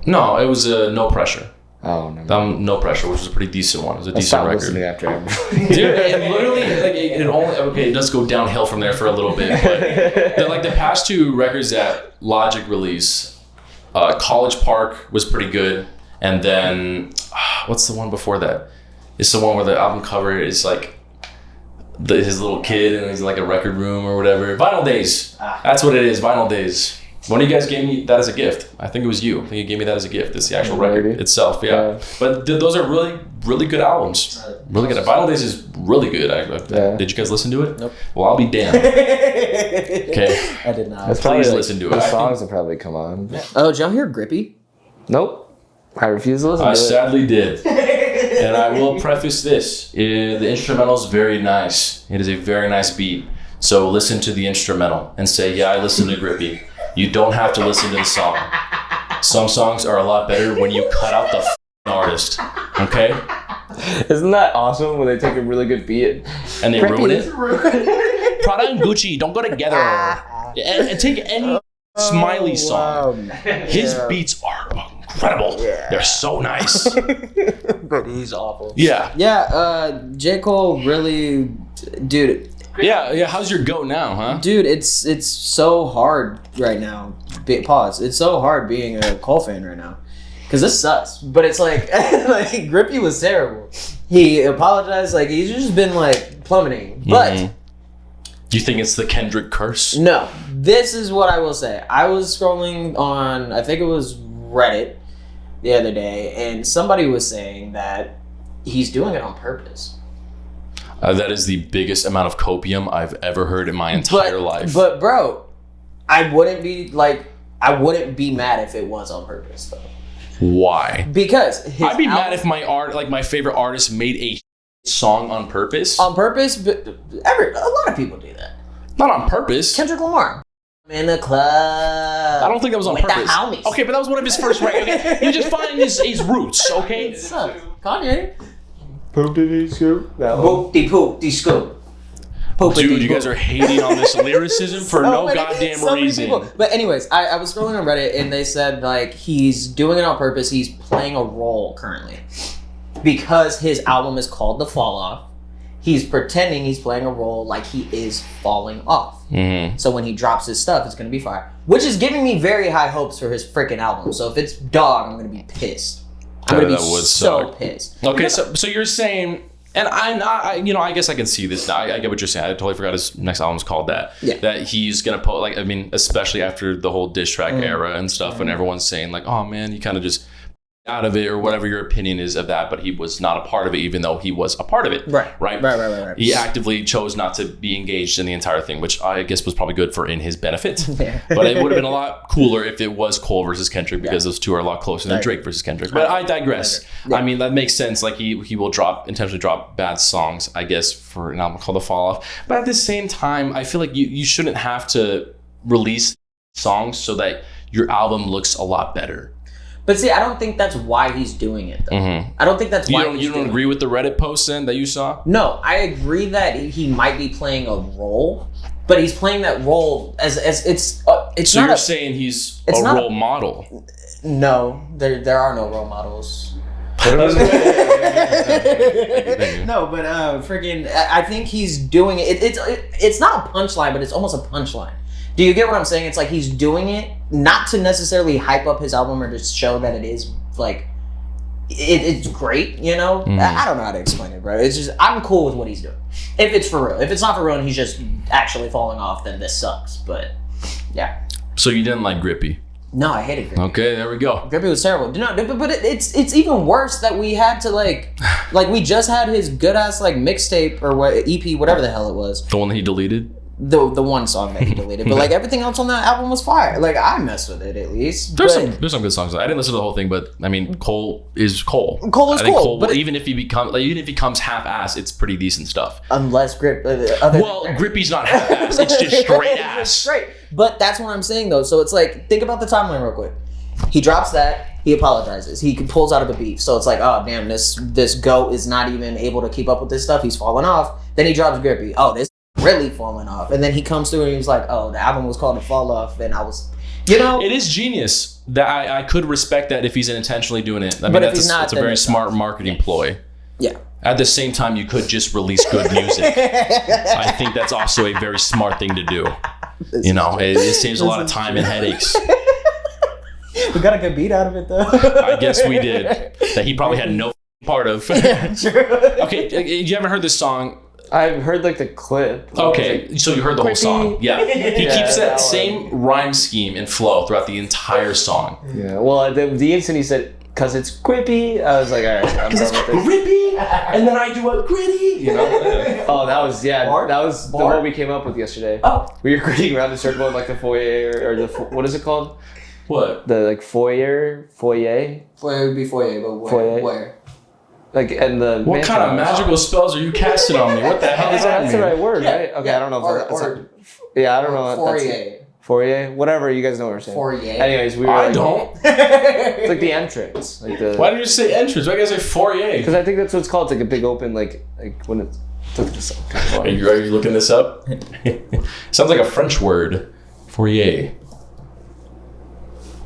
No, it was No Pressure. Oh, no. No Pressure, which was a pretty decent one. It was a I decent stopped record. listening after Everybody. Dude, it literally, like, it only, okay, it does go downhill from there for a little bit, but the past 2 records that Logic released, College Park was pretty good, and then, what's the one before that? It's the one where the album cover is like his little kid and he's in like a record room or whatever. Vinyl Days. That's what it is, Vinyl Days. One of you guys gave me that as a gift. I think it was you. I think you gave me that as a gift. It's the actual record itself, yeah. But those are really, really good albums. Really good. Vinyl Days is really good. Did you guys listen to it? Nope. Well, I'll be damned. Okay. I did not. That's probably, Please like, listen to it. The songs will probably come on. Oh, did y'all hear Grippy? Nope. I refuse to listen I to it. sadly did. And I will preface this. The instrumental is very nice. It is a very nice beat. So listen to the instrumental and say, yeah, I listen to Grippy. You don't have to listen to the song. Some songs are a lot better when you cut out the artist. Okay? Isn't that awesome when they take a really good beat? And they ruin it? Prada and Gucci don't go together. And take any Smiley song. His beats are incredible. They're so nice. But he's awful. Yeah. Yeah, J. Cole really, dude. Yeah. How's your goat now, huh? Dude, it's so hard right now. Pause. It's so hard being a Cole fan right now. Because this sucks. But it's like, Grippy was terrible. He apologized. Like, he's just been, like, plummeting. But... Do you think it's the Kendrick curse? No. This is what I will say. I was scrolling on, I think it was Reddit the other day, and somebody was saying that he's doing it on purpose. That is the biggest amount of copium I've ever heard in my entire life. But bro, I wouldn't be mad if it was on purpose though. Why? Because I'd be mad if my favorite artist made a song on purpose. On purpose, but a lot of people do that. Not on purpose. Kendrick Lamar. I'm in the club. I don't think that was on with purpose. The homies. Okay, but that was one of his first records. Okay? You just find his roots, okay? Kanye. Poop did he scoop? That one. Poop de scoop. Dude, you guys are hating on this lyricism for no goddamn reason. But anyways, I was scrolling on Reddit and they said like he's doing it on purpose. He's playing a role currently because his album is called The Fall Off. He's pretending he's playing a role like he is falling off. Mm-hmm. So when he drops his stuff, it's gonna be fire, which is giving me very high hopes for his freaking album. So if it's dog, I'm gonna be pissed. I'm gonna be so pissed. Okay, so you're saying. And I guess I can see this now. I get what you're saying. I totally forgot his next album's called that. Yeah. That he's gonna put like, I mean, especially after the whole diss track era and stuff, when everyone's saying like, oh man, you kind of just out of it or whatever your opinion is of that, but he was not a part of it, even though he was a part of it. Right. He actively chose not to be engaged in the entire thing, which I guess was probably good for in his benefit. But it would have been a lot cooler if it was Cole versus Kendrick, because those two are a lot closer than Drake versus Kendrick. But I digress. I mean, that makes sense. Like he will intentionally drop bad songs, I guess, for an album called The Fall Off. But at the same time, I feel like you shouldn't have to release songs so that your album looks a lot better. But see, I don't think that's why he's doing it, though. Mm-hmm. I don't think that's why you don't agree with the Reddit post then that you saw? No, I agree that he might be playing a role, but he's playing that role as it's so not you're saying he's a role model? No, there are no role models. No, but freaking, I think he's doing it. It's not a punchline, but it's almost a punchline. Do you get what I'm saying? It's like he's doing it not to necessarily hype up his album or to show that it is like it's great, you know? I don't know how to explain it, bro. It's just I'm cool with what he's doing. If it's for real. If it's not for real and he's just actually falling off, then this sucks. But yeah. So you didn't like Grippy? No, I hated Grippy. Okay, there we go. Grippy was terrible. But it's even worse that we had to like we just had his good ass like mixtape or what EP, whatever the hell it was. The one that he deleted? The one song that he deleted, but like everything else on that album was fire. Like I messed with it at least. There's some good songs. I didn't listen to the whole thing, but I mean, Cole is Cole. Cole, but even if he comes half-ass, it's pretty decent stuff. Unless Grippy's not half-ass. It's just straight ass. Straight. But that's what I'm saying though. So it's like, think about the timeline real quick. He drops that. He apologizes. He pulls out of a beef. So it's like, oh damn, this goat is not even able to keep up with this stuff. He's falling off. Then he drops Grippy. Oh, this really falling off, and then he comes through and he's like, oh, the album was called The Fall Off, and I was, you know, it is genius. That I could respect that if he's intentionally doing it. I mean, it's a very smart marketing ploy. Yeah. At the same time, you could just release good music. I think that's also a very smart thing to do. You know, it saves a lot of time and headaches. We got a good beat out of it though. I guess we did. That he probably had no part of. Yeah, true. Okay, you haven't heard this song? I've heard like the clip. Okay, so you heard the whole song. Yeah. He keeps that same rhyme scheme and flow throughout the entire song. Yeah. Well, the instant he said, "Cause it's grippy," I was like, all right, I'm done with this. Grippy, and then I do a gritty. You know? Oh, that was the one we came up with yesterday. Oh. We were gritting around the circle in like the foyer or the what is it called? What? The like foyer. Foyer would be foyer, but where? Like, and the what kind of magical spells are you casting on me? What the hell is that? That's the right word, right? Okay, I don't know if I don't know. Foyer, whatever. You guys know what I'm saying. Foyer. Anyways, we were. I don't. It's like the entrance. Like the. Why did you say entrance? Why do you say foyer? Because I think that's what it's called. It's like a big open, like when it's. Look this up. Are you looking this up? Sounds like a French word. Foyer.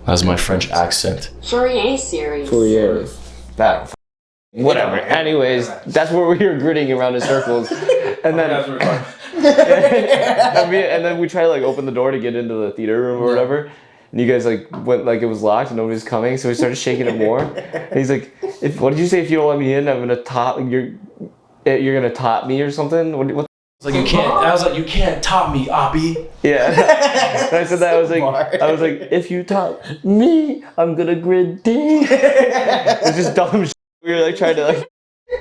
That's my French accent. Fourier series. Fourier. That. Whatever. Anyways, that's where we were gritting around in circles, and then and then we try to like open the door to get into the theater room or whatever, and you guys like went like it was locked and nobody's coming, so we started shaking it more. And he's like, "What did you say? If you don't let me in, I'm gonna top you're gonna top me or something." What? Like you can't. I was like, you can't top me, Oppie. Yeah. And I said that. I was like, if you top me, I'm gonna grit D. It's just dumb shit. We were like trying to like.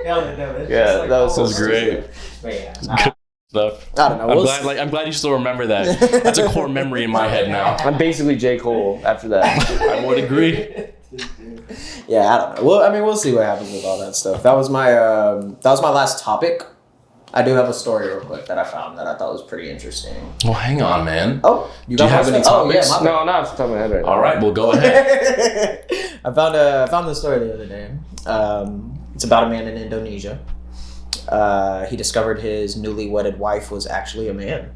Yeah, that was great. Stuff. I don't know. I'm glad you still remember that. That's a core memory in my head now. I'm basically J. Cole after that. I would agree. Yeah, I don't know. Well, I mean, we'll see what happens with all that stuff. That was my last topic. I do have a story real quick that I found that I thought was pretty interesting. Well, hang on, man. Oh, do you have any topics? Oh, yeah, no, not off the top of my head right now. All right, well, go ahead. I found this story the other day. It's about a man in Indonesia. he discovered his newly wedded wife was actually a man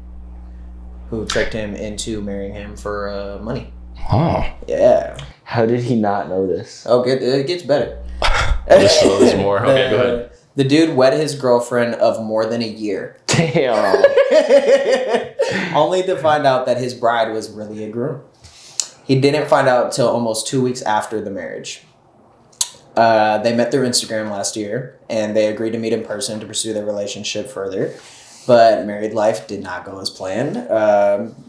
who tricked him into marrying him for money. Oh. Yeah. How did he not know this? Oh, good. It gets better. There's more. Okay, go ahead. The dude wed his girlfriend of more than a year. Damn. Only to find out that his bride was really a groom. He didn't find out till almost 2 weeks after the marriage. They met through Instagram last year, and they agreed to meet in person to pursue their relationship further. But married life did not go as planned.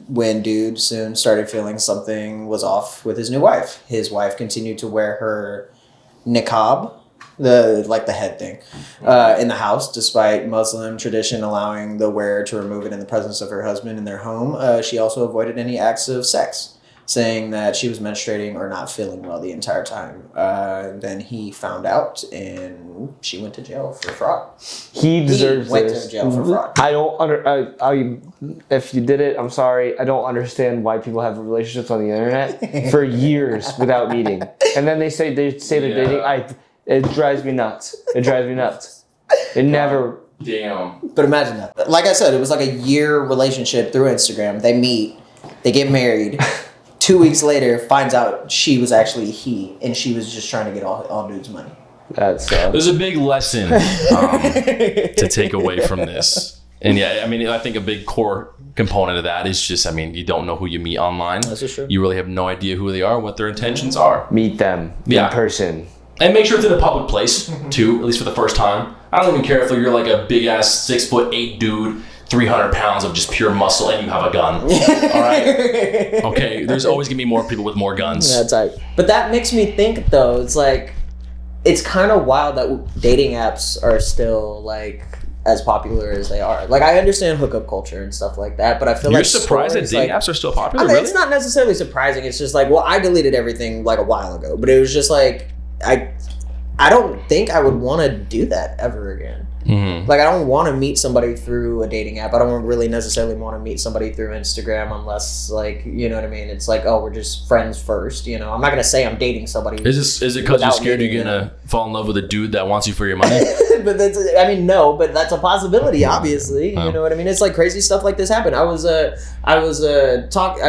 When dude soon started feeling something was off with his new wife. His wife continued to wear her niqab, the head thing, in the house, despite Muslim tradition allowing the wearer to remove it in the presence of her husband in their home. She also avoided any acts of sex, saying that she was menstruating or not feeling well the entire time. Then he found out, and she went to jail for fraud. He deserves went this. to jail for fraud. I don't if you did it, I'm sorry. I don't understand why people have relationships on the internet for years without meeting, and then they say they're dating. It drives me nuts. It never. Damn. But imagine that. Like I said, it was like a year relationship through Instagram. They meet, they get married. 2 weeks later, finds out she was actually he, and she was just trying to get all dude's money. That's There's a big lesson to take away from this. And yeah, I mean, I think a big core component of that is just, I mean, you don't know who you meet online. That's for sure. You really have no idea who they are, what their intentions are. meet them in person. And make sure it's in a public place, too, at least for the first time. I don't even care if you're like a big-ass 6'8" dude, 300 pounds of just pure muscle, and you have a gun. All right? Okay, there's always going to be more people with more guns. That's right. But that makes me think, though, it's like, it's kind of wild that dating apps are still, like, as popular as they are. Like, I understand hookup culture and stuff like that, but I feel You're like surprised that dating apps are still popular, I mean, really? it's not necessarily surprising. It's just like, well, I deleted everything, like, a while ago, but it was just like, I don't think I would want to do that ever again. Mm-hmm. Like, I don't want to meet somebody through a dating app. I don't really necessarily want to meet somebody through Instagram unless, like, you know what I mean? It's like, oh, we're just friends first, you know? I'm not going to say I'm dating somebody. Is it because you're scared you're going to fall in love with a dude that wants you for your money? But that's, I mean, no, but that's a possibility, obviously. You know what I mean? It's like crazy stuff like this happened. I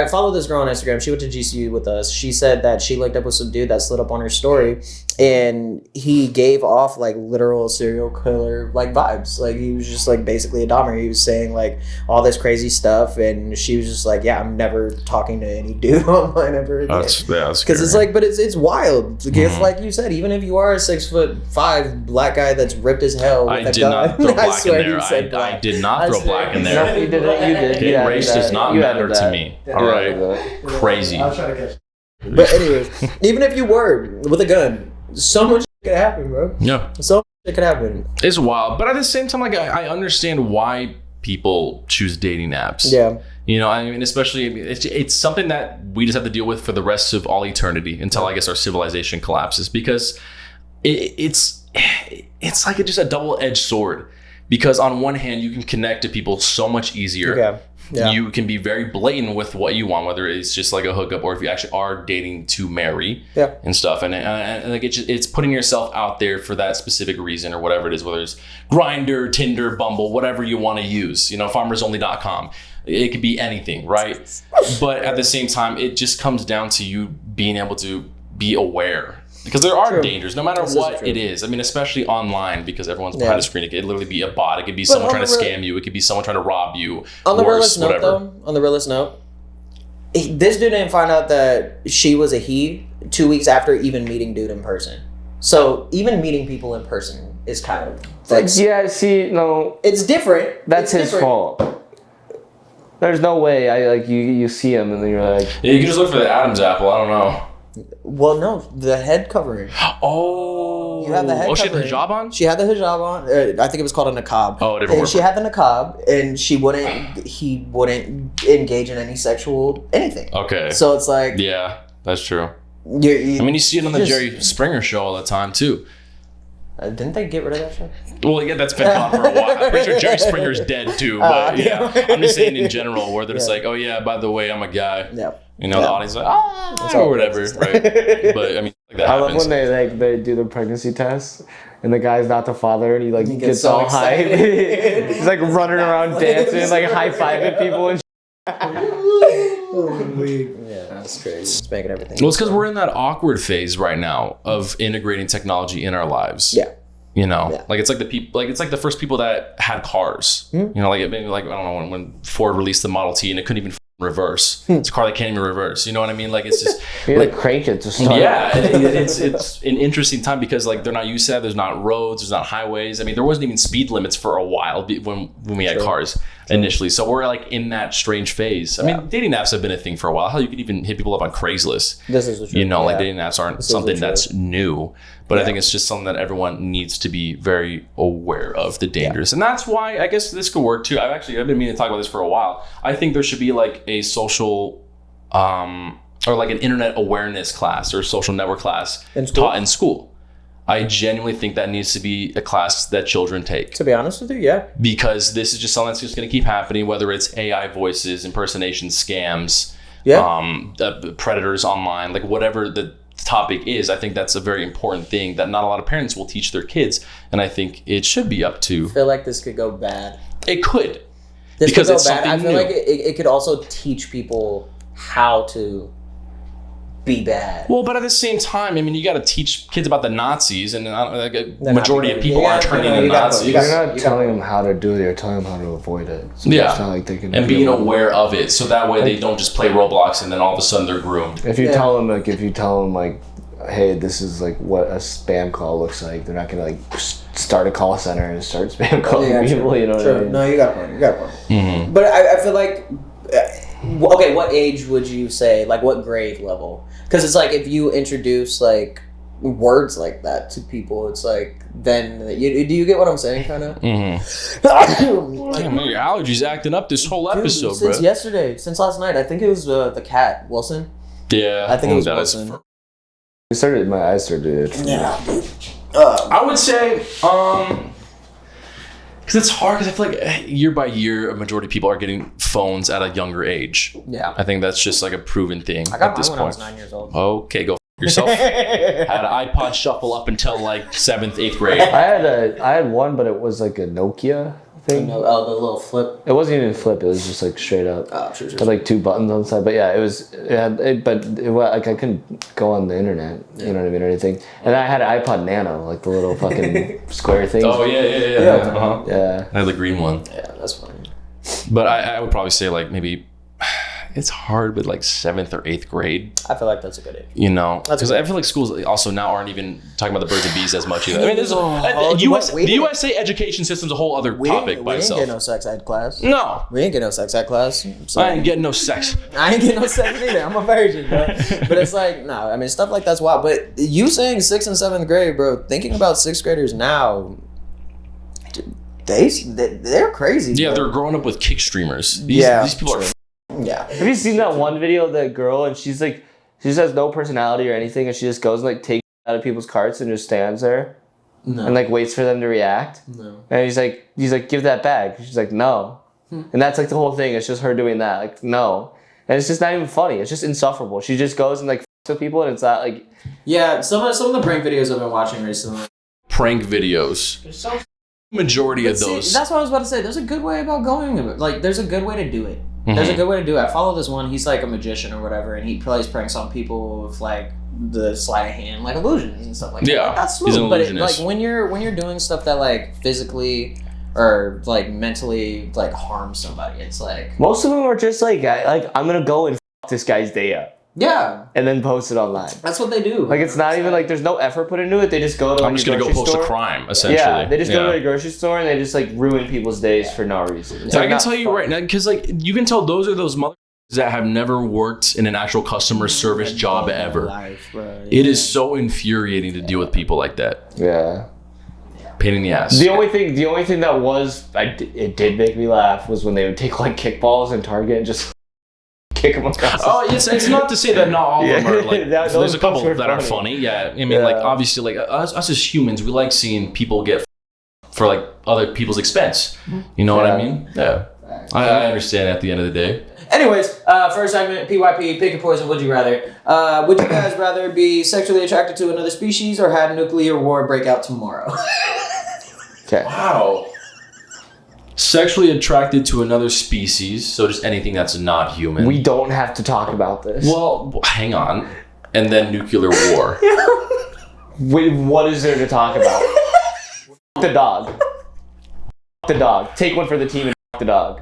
follow this girl on Instagram. She went to GCU with us. She said that she linked up with some dude that slid up on her story, and he gave off like literal serial killer like vibes. Like, he was just like basically a Dahmer. He was saying like all this crazy stuff, and she was just like, yeah, I'm never talking to any dude online ever again. Because it's like, but it's wild. Because like you said, even if you are a 6'5" black guy that's ripped as hell with I a did gun, not throw black in there. black. I did not throw black in there. No, you didn't. You did. Okay, race does not matter to me. All right, crazy. I was trying to catch. But anyways, even if you were with a gun, so much could happen, bro. Yeah, so much could happen. It's wild, but at the same time, like I understand why people choose dating apps. Yeah. You know, I mean, especially it's something that we just have to deal with for the rest of all eternity until I guess our civilization collapses, because it's like just a double-edged sword. Because on one hand, you can connect to people so much easier. Yeah. Yeah. You can be very blatant with what you want, whether it's just like a hookup or if you actually are dating to marry and stuff. And like it's putting yourself out there for that specific reason or whatever it is, whether it's Grindr, Tinder, Bumble, whatever you want to use, you know, farmersonly.com. It could be anything, right? But at the same time, it just comes down to you being able to be aware. Because there are dangers, no matter what it is. I mean, especially online, because everyone's behind a screen. It could literally be a bot. It could be someone trying to scam you. It could be someone trying to rob you. On the realist note, this dude didn't find out that she was a he 2 weeks after even meeting dude in person. So even meeting people in person is kind of like, yeah. See, no, it's different. That's his fault. There's no way. You see him and then you're like, yeah, you can just look for the Adam's apple. I don't know. Well, no, the head covering. Oh, you have the head covering. She had the hijab on. She had the hijab on. I think it was called a niqab. Oh, different word. She had the niqab, and he wouldn't engage in any sexual anything. Okay. So it's like, yeah, that's true. I mean, you see it on the Jerry Springer show all the time too. Didn't they get rid of that show? Well, yeah, that's been gone for a while. I'm pretty sure Jerry Springer's dead too. But yeah, I'm just saying in general, where they're just like, oh yeah, by the way, I'm a guy. Yeah. You know, the audience is like, or whatever, right? But I mean, like that I love happens. when they do the pregnancy test and the guy's not the father and he gets so all hype. excited. He's like running around dancing, like high-fiving people and Yeah, that's crazy. It's making everything. Well, it's because we're in that awkward phase right now of integrating technology in our lives. Yeah. You know, Yeah. like it's like the people, like it's like the first people that had cars. You know, like maybe like I don't know when Ford released the Model T and it couldn't even reverse. It's a car that can't even reverse. You know what I mean? Like it's just you like crank it to start. yeah, it's an interesting time because like they're not used to that. There's not roads, there's not highways. I mean, there wasn't even speed limits for a while when we had cars initially. So we're like in that strange phase. I mean, dating apps have been a thing for a while. Hell, you could even hit people up on Craigslist. This is the truth. You know, like Yeah. dating apps aren't This is something the that's new, but I think it's just something that everyone needs to be very aware of the dangers. And that's why I guess this could work too. I've been meaning to talk about this for a while. I think there should be like a social or like an internet awareness class or social network class taught in school. I genuinely think that needs to be a class that children take. To be honest with you, yeah. Because this is just something that's just going to keep happening, whether it's AI voices, impersonation scams, predators online, like whatever the topic is. I think that's a very important thing that not a lot of parents will teach their kids. And I think it should be up to... I feel like this could go bad. It could. This because could go it's bad. I something feel new. like it could also teach people how to be bad. Well, but at the same time, I mean, you got to teach kids about the Nazis, and like a majority of people aren't turning into Nazis. You're not telling them how to do it, you're telling them how to avoid it. So it's not like they can and being aware of it, so that way they don't just play Roblox and then all of a sudden they're groomed. If you tell them like, hey, this is like what a spam call looks like, they're not gonna like start a call center and start spam calling people. You know what I mean? No, you got a point. Mm-hmm. But I feel like, okay, what age would you say? Like, what grade level? Because it's like if you introduce like words like that to people, it's like then do you get what I'm saying? Kind of. Mm-hmm. Damn, man, your allergies acting up this whole episode, bro. Since yesterday, since last night, I think it was the cat Wilson. Yeah, I think it was that Wilson. My eyes started itching. Yeah. I would say, because it's hard. Because I feel like year by year, a majority of people are getting phones at a younger age. Yeah. I think that's just like a proven thing I got at this mine point. when I was 9 years old. Okay, go f yourself. Had an iPod Shuffle up until like 7th, 8th grade. I had one, but it was like a Nokia thing. The little flip. It wasn't even flip. It was just like straight up. Oh, sure. Had like 2 buttons on the side, but yeah, like I couldn't go on the internet, you know what I mean, or anything. And I had an iPod Nano, like the little fucking square thing. Oh yeah. Uh-huh. Yeah. I had the green one. Yeah, that's funny. But I would probably say like maybe it's hard with like 7th or 8th grade. I feel like that's a good age. You know, because I feel like schools also now aren't even talking about the birds and bees as much either. I mean, there's the USA education system's a whole other topic by we itself. didn't get no sex ed class. No, We ain't get no sex ed class. So I ain't getting no sex. I ain't getting no sex either. I'm a virgin, bro. But it's like, no, I mean, stuff like that's wild. But you saying 6th and 7th grade, bro, thinking about 6th graders now, they're crazy. Yeah, bro. they're growing up with kick streamers. These people are. Yeah. Have you seen that one video of that girl and she's like, she just has no personality or anything, and she just goes and like takes out of people's carts and just stands there and like waits for them to react. No. And he's like, give that back. She's like, no. And that's like the whole thing. It's just her doing that. Like, no. And it's just not even funny. It's just insufferable. She just goes and like f***s with people, and it's not like. Yeah, some of the prank videos I've been watching recently. Prank videos. Majority of those. That's what I was about to say. There's a good way about going. Like, there's a good way to do it. There's a good way to do it. I follow this one. He's like a magician or whatever, and he plays pranks on people with like the sleight of hand, like illusions and stuff like that. Yeah, Like, that's he's an smooth. But illusionist. like when you're doing stuff that like physically or like mentally like harms somebody, it's like Most of them are just like I'm gonna go and f*** this guy's day up. yeah, And then post it online. that's what they do. Like, it's not even like there's no effort put into it. They just go to like, I'm just gonna go post a crime, essentially. Yeah, they just go to a grocery store and they just like ruin people's days for no reason. It's So like I can not tell you fun. right now, because like you can tell those are those motherfuckers that have never worked in an actual customer service job ever. Life, bro. It is so infuriating to deal with people like that. Yeah. Pain in the ass. The only thing that was it did make me laugh was when they would take like kickballs in Target and just kick them across. Oh, it's not to say that not all of them are like. Those There's a couple parts were that are funny. funny. Yeah, I mean, like obviously, like us as humans, we like seeing people get for like other people's expense. You know what I mean? Yeah. I understand at the end of the day. Anyways, first segment, P.Y.P, pick your poison, would you rather? Would you guys rather be sexually attracted to another species or have nuclear war break out tomorrow? Okay. Wow. Sexually attracted to another species, so just anything that's not human. We don't have to talk about this. Well, hang on. And then nuclear war. Wait, what is there to talk about? The dog. The dog. Take one for the team and the dog.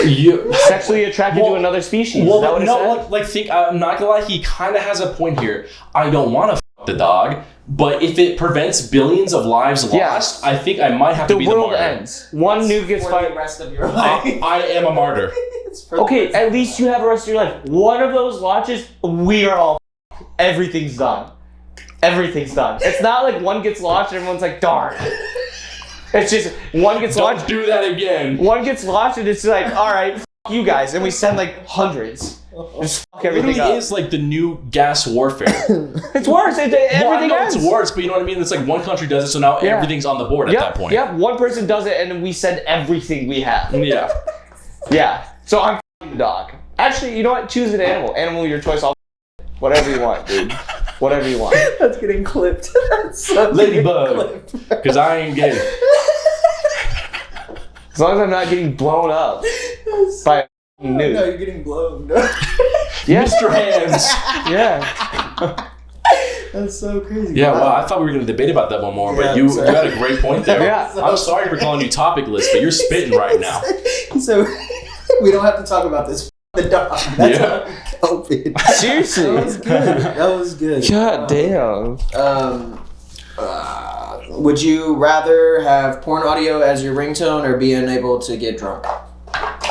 You Sexually attracted to another species. Well, is that what it no, said? like think. I'm not gonna lie. He kind of has a point here. I don't want to the dog, but if it prevents billions of lives lost, I think I might have to be the martyr. The world ends. One nuke gets For fired. the rest of your life. I am a martyr. Okay, at least you have the rest of your life. One of those launches, we are all. Everything's done. Everything's done. It's not like one gets launched and everyone's like, darn. It's just one gets launched. Don't do that again. One gets launched and it's like, all right, you guys, and we send like hundreds. Just fuck everything Literally up. is like the new gas warfare. It's worse. Everything Well, I know ends. it's worse, but you know what I mean? It's like one country does it, so now everything's on the board at that point. Yep, one person does it and then we send everything we have. Yeah. Yeah. So I'm the dog. Actually, you know what? Choose an animal. Animal, your choice. I'll whatever you want, dude. Whatever you want. That's getting clipped. That's so Ladybug. Because I ain't gay. As long as I'm not getting blown up by a nuke. No, you're getting blown. Yeah. Mr. Hands. Yeah. That's so crazy. Yeah, well, I thought we were going to debate about that one more, but you had a great point there. Yeah. I'm sorry for calling you topicless, but you're spitting right now. So, we don't have to talk about this. The dog. That's Yeah. open. Seriously. That was good. That was good. God damn. Would you rather have porn audio as your ringtone or be unable to get drunk?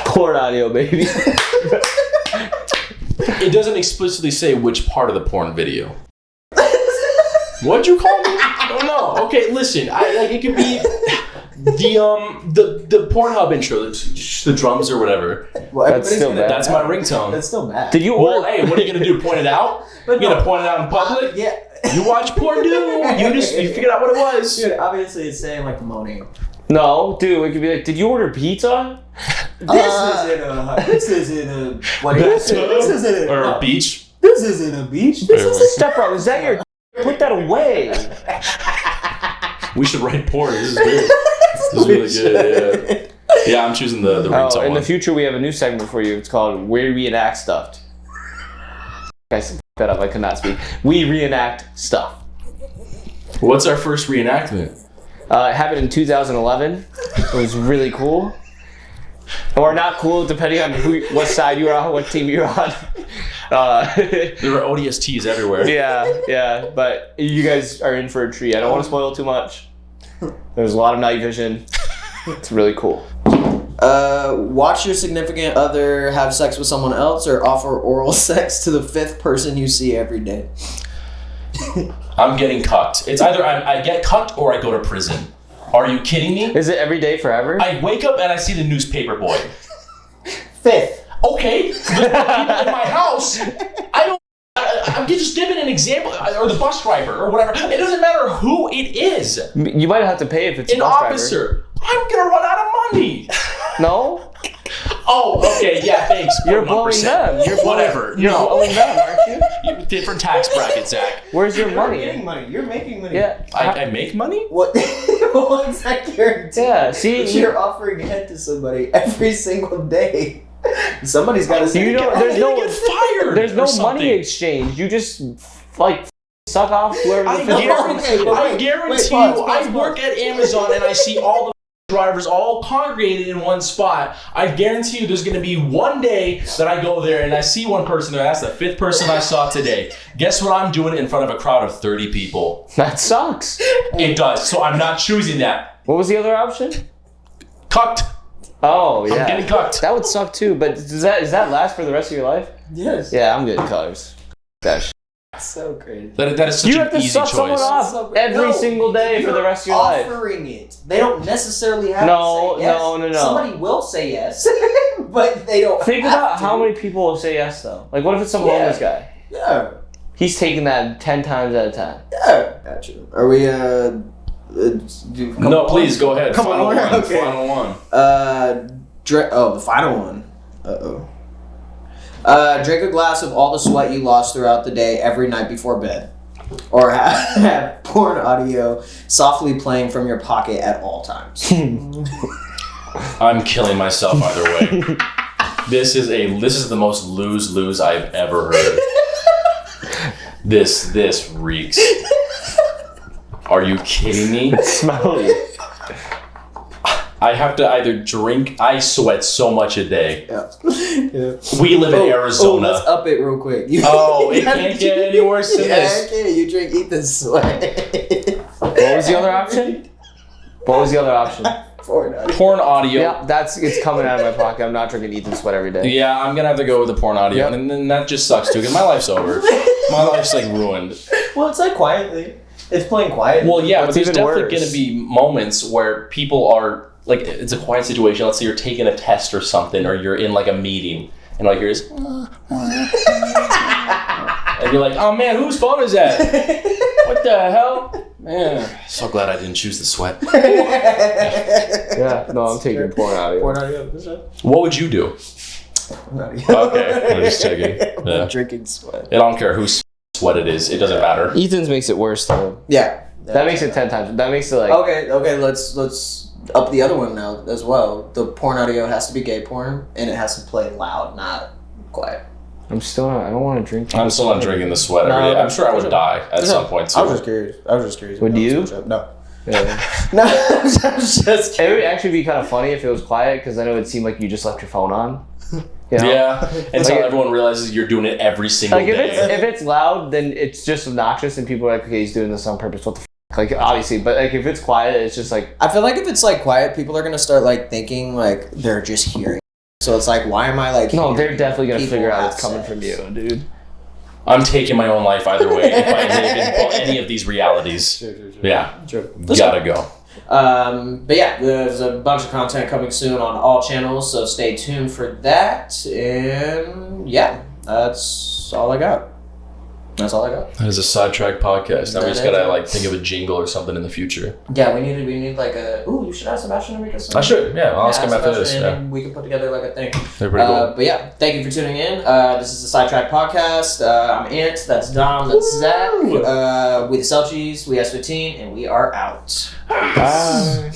Porn audio, baby. It doesn't explicitly say which part of the porn video. What'd you call me? I don't know. Okay, listen. It could be the Pornhub intro, the drums or whatever. Well, That's still bad. That's my ringtone. That's still bad. Did you Well, order? hey, what are you gonna do? Point it out? You're gonna point it out in public? Yeah. You watch porn, dude. You figured out what it was. Dude, obviously it's saying like moaning. No, dude. It could be like, did you order pizza? This isn't a what is it? This isn't Or a a beach. This isn't a beach. This is a Step bro, is that your? Put that away. We should write porn. This is good. This is really good. Yeah, I'm choosing the ringtone Oh, in one. the future, we have a new segment for you. It's called "We Reenact Stuff." Guys, that up. I could not speak. We reenact stuff. What's our first reenactment? It happened in 2011. It was really cool. Or not cool, depending on what side you're on, what team you're on. There were ODSTs everywhere. Yeah, but you guys are in for a treat. I don't want to spoil too much. There's a lot of night vision. It's really cool. Watch your significant other have sex with someone else or offer oral sex to the fifth person you see every day. I'm getting cucked. It's either I get cucked or I go to prison. Are you kidding me? Is it every day forever? I wake up and I see the newspaper boy. Fifth. Okay, the people in my house, I'm just giving an example, or the bus driver, or whatever. It doesn't matter who it is. You might have to pay if it's An a bus driver. officer. I'm gonna run out of money. No? Oh, okay, yeah, thanks. You're blowing 1%. them. Whatever. You're blowing them, aren't you? Different tax bracket, Zach. Where's your You're money? getting money. You're making money. Yeah. I make money? What? What's that guarantee? Yeah, see, But you're offering head to somebody every single day. Somebody's got to say. You know, I'm there's gonna no get fired. There's or no something. money exchange. You just like suck off whoever the I fifth guarantee, person is. I guarantee you, I work at Amazon and I see all the drivers all congregated in one spot. I guarantee you there's going to be one day that I go there and I see one person there. That's the fifth person I saw today. Guess what I'm doing in front of a crowd of 30 people? That sucks. It does. So I'm not choosing that. What was the other option? Cucked. Oh yeah. I'm getting cucked. That would suck too. But does that last for the rest of your life? Yes. Yeah, I'm getting colors. That shit. So crazy. That is such You an have to easy suck someone choice. off every single day for the rest of your life. Offering it. They don't necessarily have No, to say yes. no. Somebody will say yes, but they don't. Think have about to. how many people will say yes though. Like, what if it's some homeless guy? Yeah. He's taking that 10 times at a time. Yeah. Gotcha. Are we No, please go ahead. Come Final on. one. Okay. Final one. The final one. Drink a glass of all the sweat you lost throughout the day every night before bed. Or have porn audio softly playing from your pocket at all times. I'm killing myself either way. This is the most lose-lose I've ever heard. This reeks. Are you kidding me? It's smelly. I have to either drink. I sweat so much a day. Yeah. We live in Arizona. Let's up it real quick. It can't get any worse than this. Okay, you drink Ethan's sweat. What was the other option? Porn audio. Yeah, it's coming out of my pocket. I'm not drinking Ethan's sweat every day. Yeah, I'm gonna have to go with the porn audio, Yep. and then that just sucks too, because my life's over. My life's like ruined. Well, it's like quietly. It's playing quietly. Well, yeah, but What's there's even definitely worse? gonna be moments where people are like, it's a quiet situation. Let's say you're taking a test or something, or you're in like a meeting, and like you're just, and you're like, oh man, whose phone is that? What the hell? Man, so glad I didn't choose the sweat. Yeah, no, I'm taking porn audio. Porn audio. What would you do? Okay, I'm just checking. Yeah. Drinking sweat. I don't care whose sweat it is. It doesn't matter. Ethan's makes it worse though. Yeah. That makes it 10 times. That makes it like. Okay. Let's up the other one now as well. The porn audio has to be gay porn, and it has to play loud, not quiet. I don't want to drink. I'm still not drinking the sweat every day. I'm sure I would die at some point too. I was just curious. Would you? No. Yeah. No, I'm just It kidding. would actually be kind of funny if it was quiet, because then it would seem like you just left your phone on. You know? Yeah, until Like- everyone realizes you're doing it every single Like if day. it's loud, then it's just obnoxious, and people are like, okay, he's doing this on purpose. What the f-? Like obviously, but like if it's quiet, it's just like. I feel like if it's like quiet, people are gonna start like thinking like they're just hearing. So it's like, why am I like? No, hearing they're definitely gonna people figure out have it's coming sex? from you, dude. I'm taking my own life either way if I live in any of these realities. Yeah, gotta go. But yeah, there's a bunch of content coming soon on all channels, so stay tuned for that. And yeah, that's all I got. That is a Sidetracked Podcast. Now we just That is gotta it. like think of a jingle or something in the future. Yeah, we need like a. Ooh, you should ask Sebastian to make us. I should. Yeah, I'll ask him after this. And Yeah, then we can put together like a thing. they're pretty cool. But yeah, thank you for tuning in. This is the Sidetracked Podcast. I'm Ant. That's Dom. That's Zach. We the Selchies. We S15, and we are out. Bye.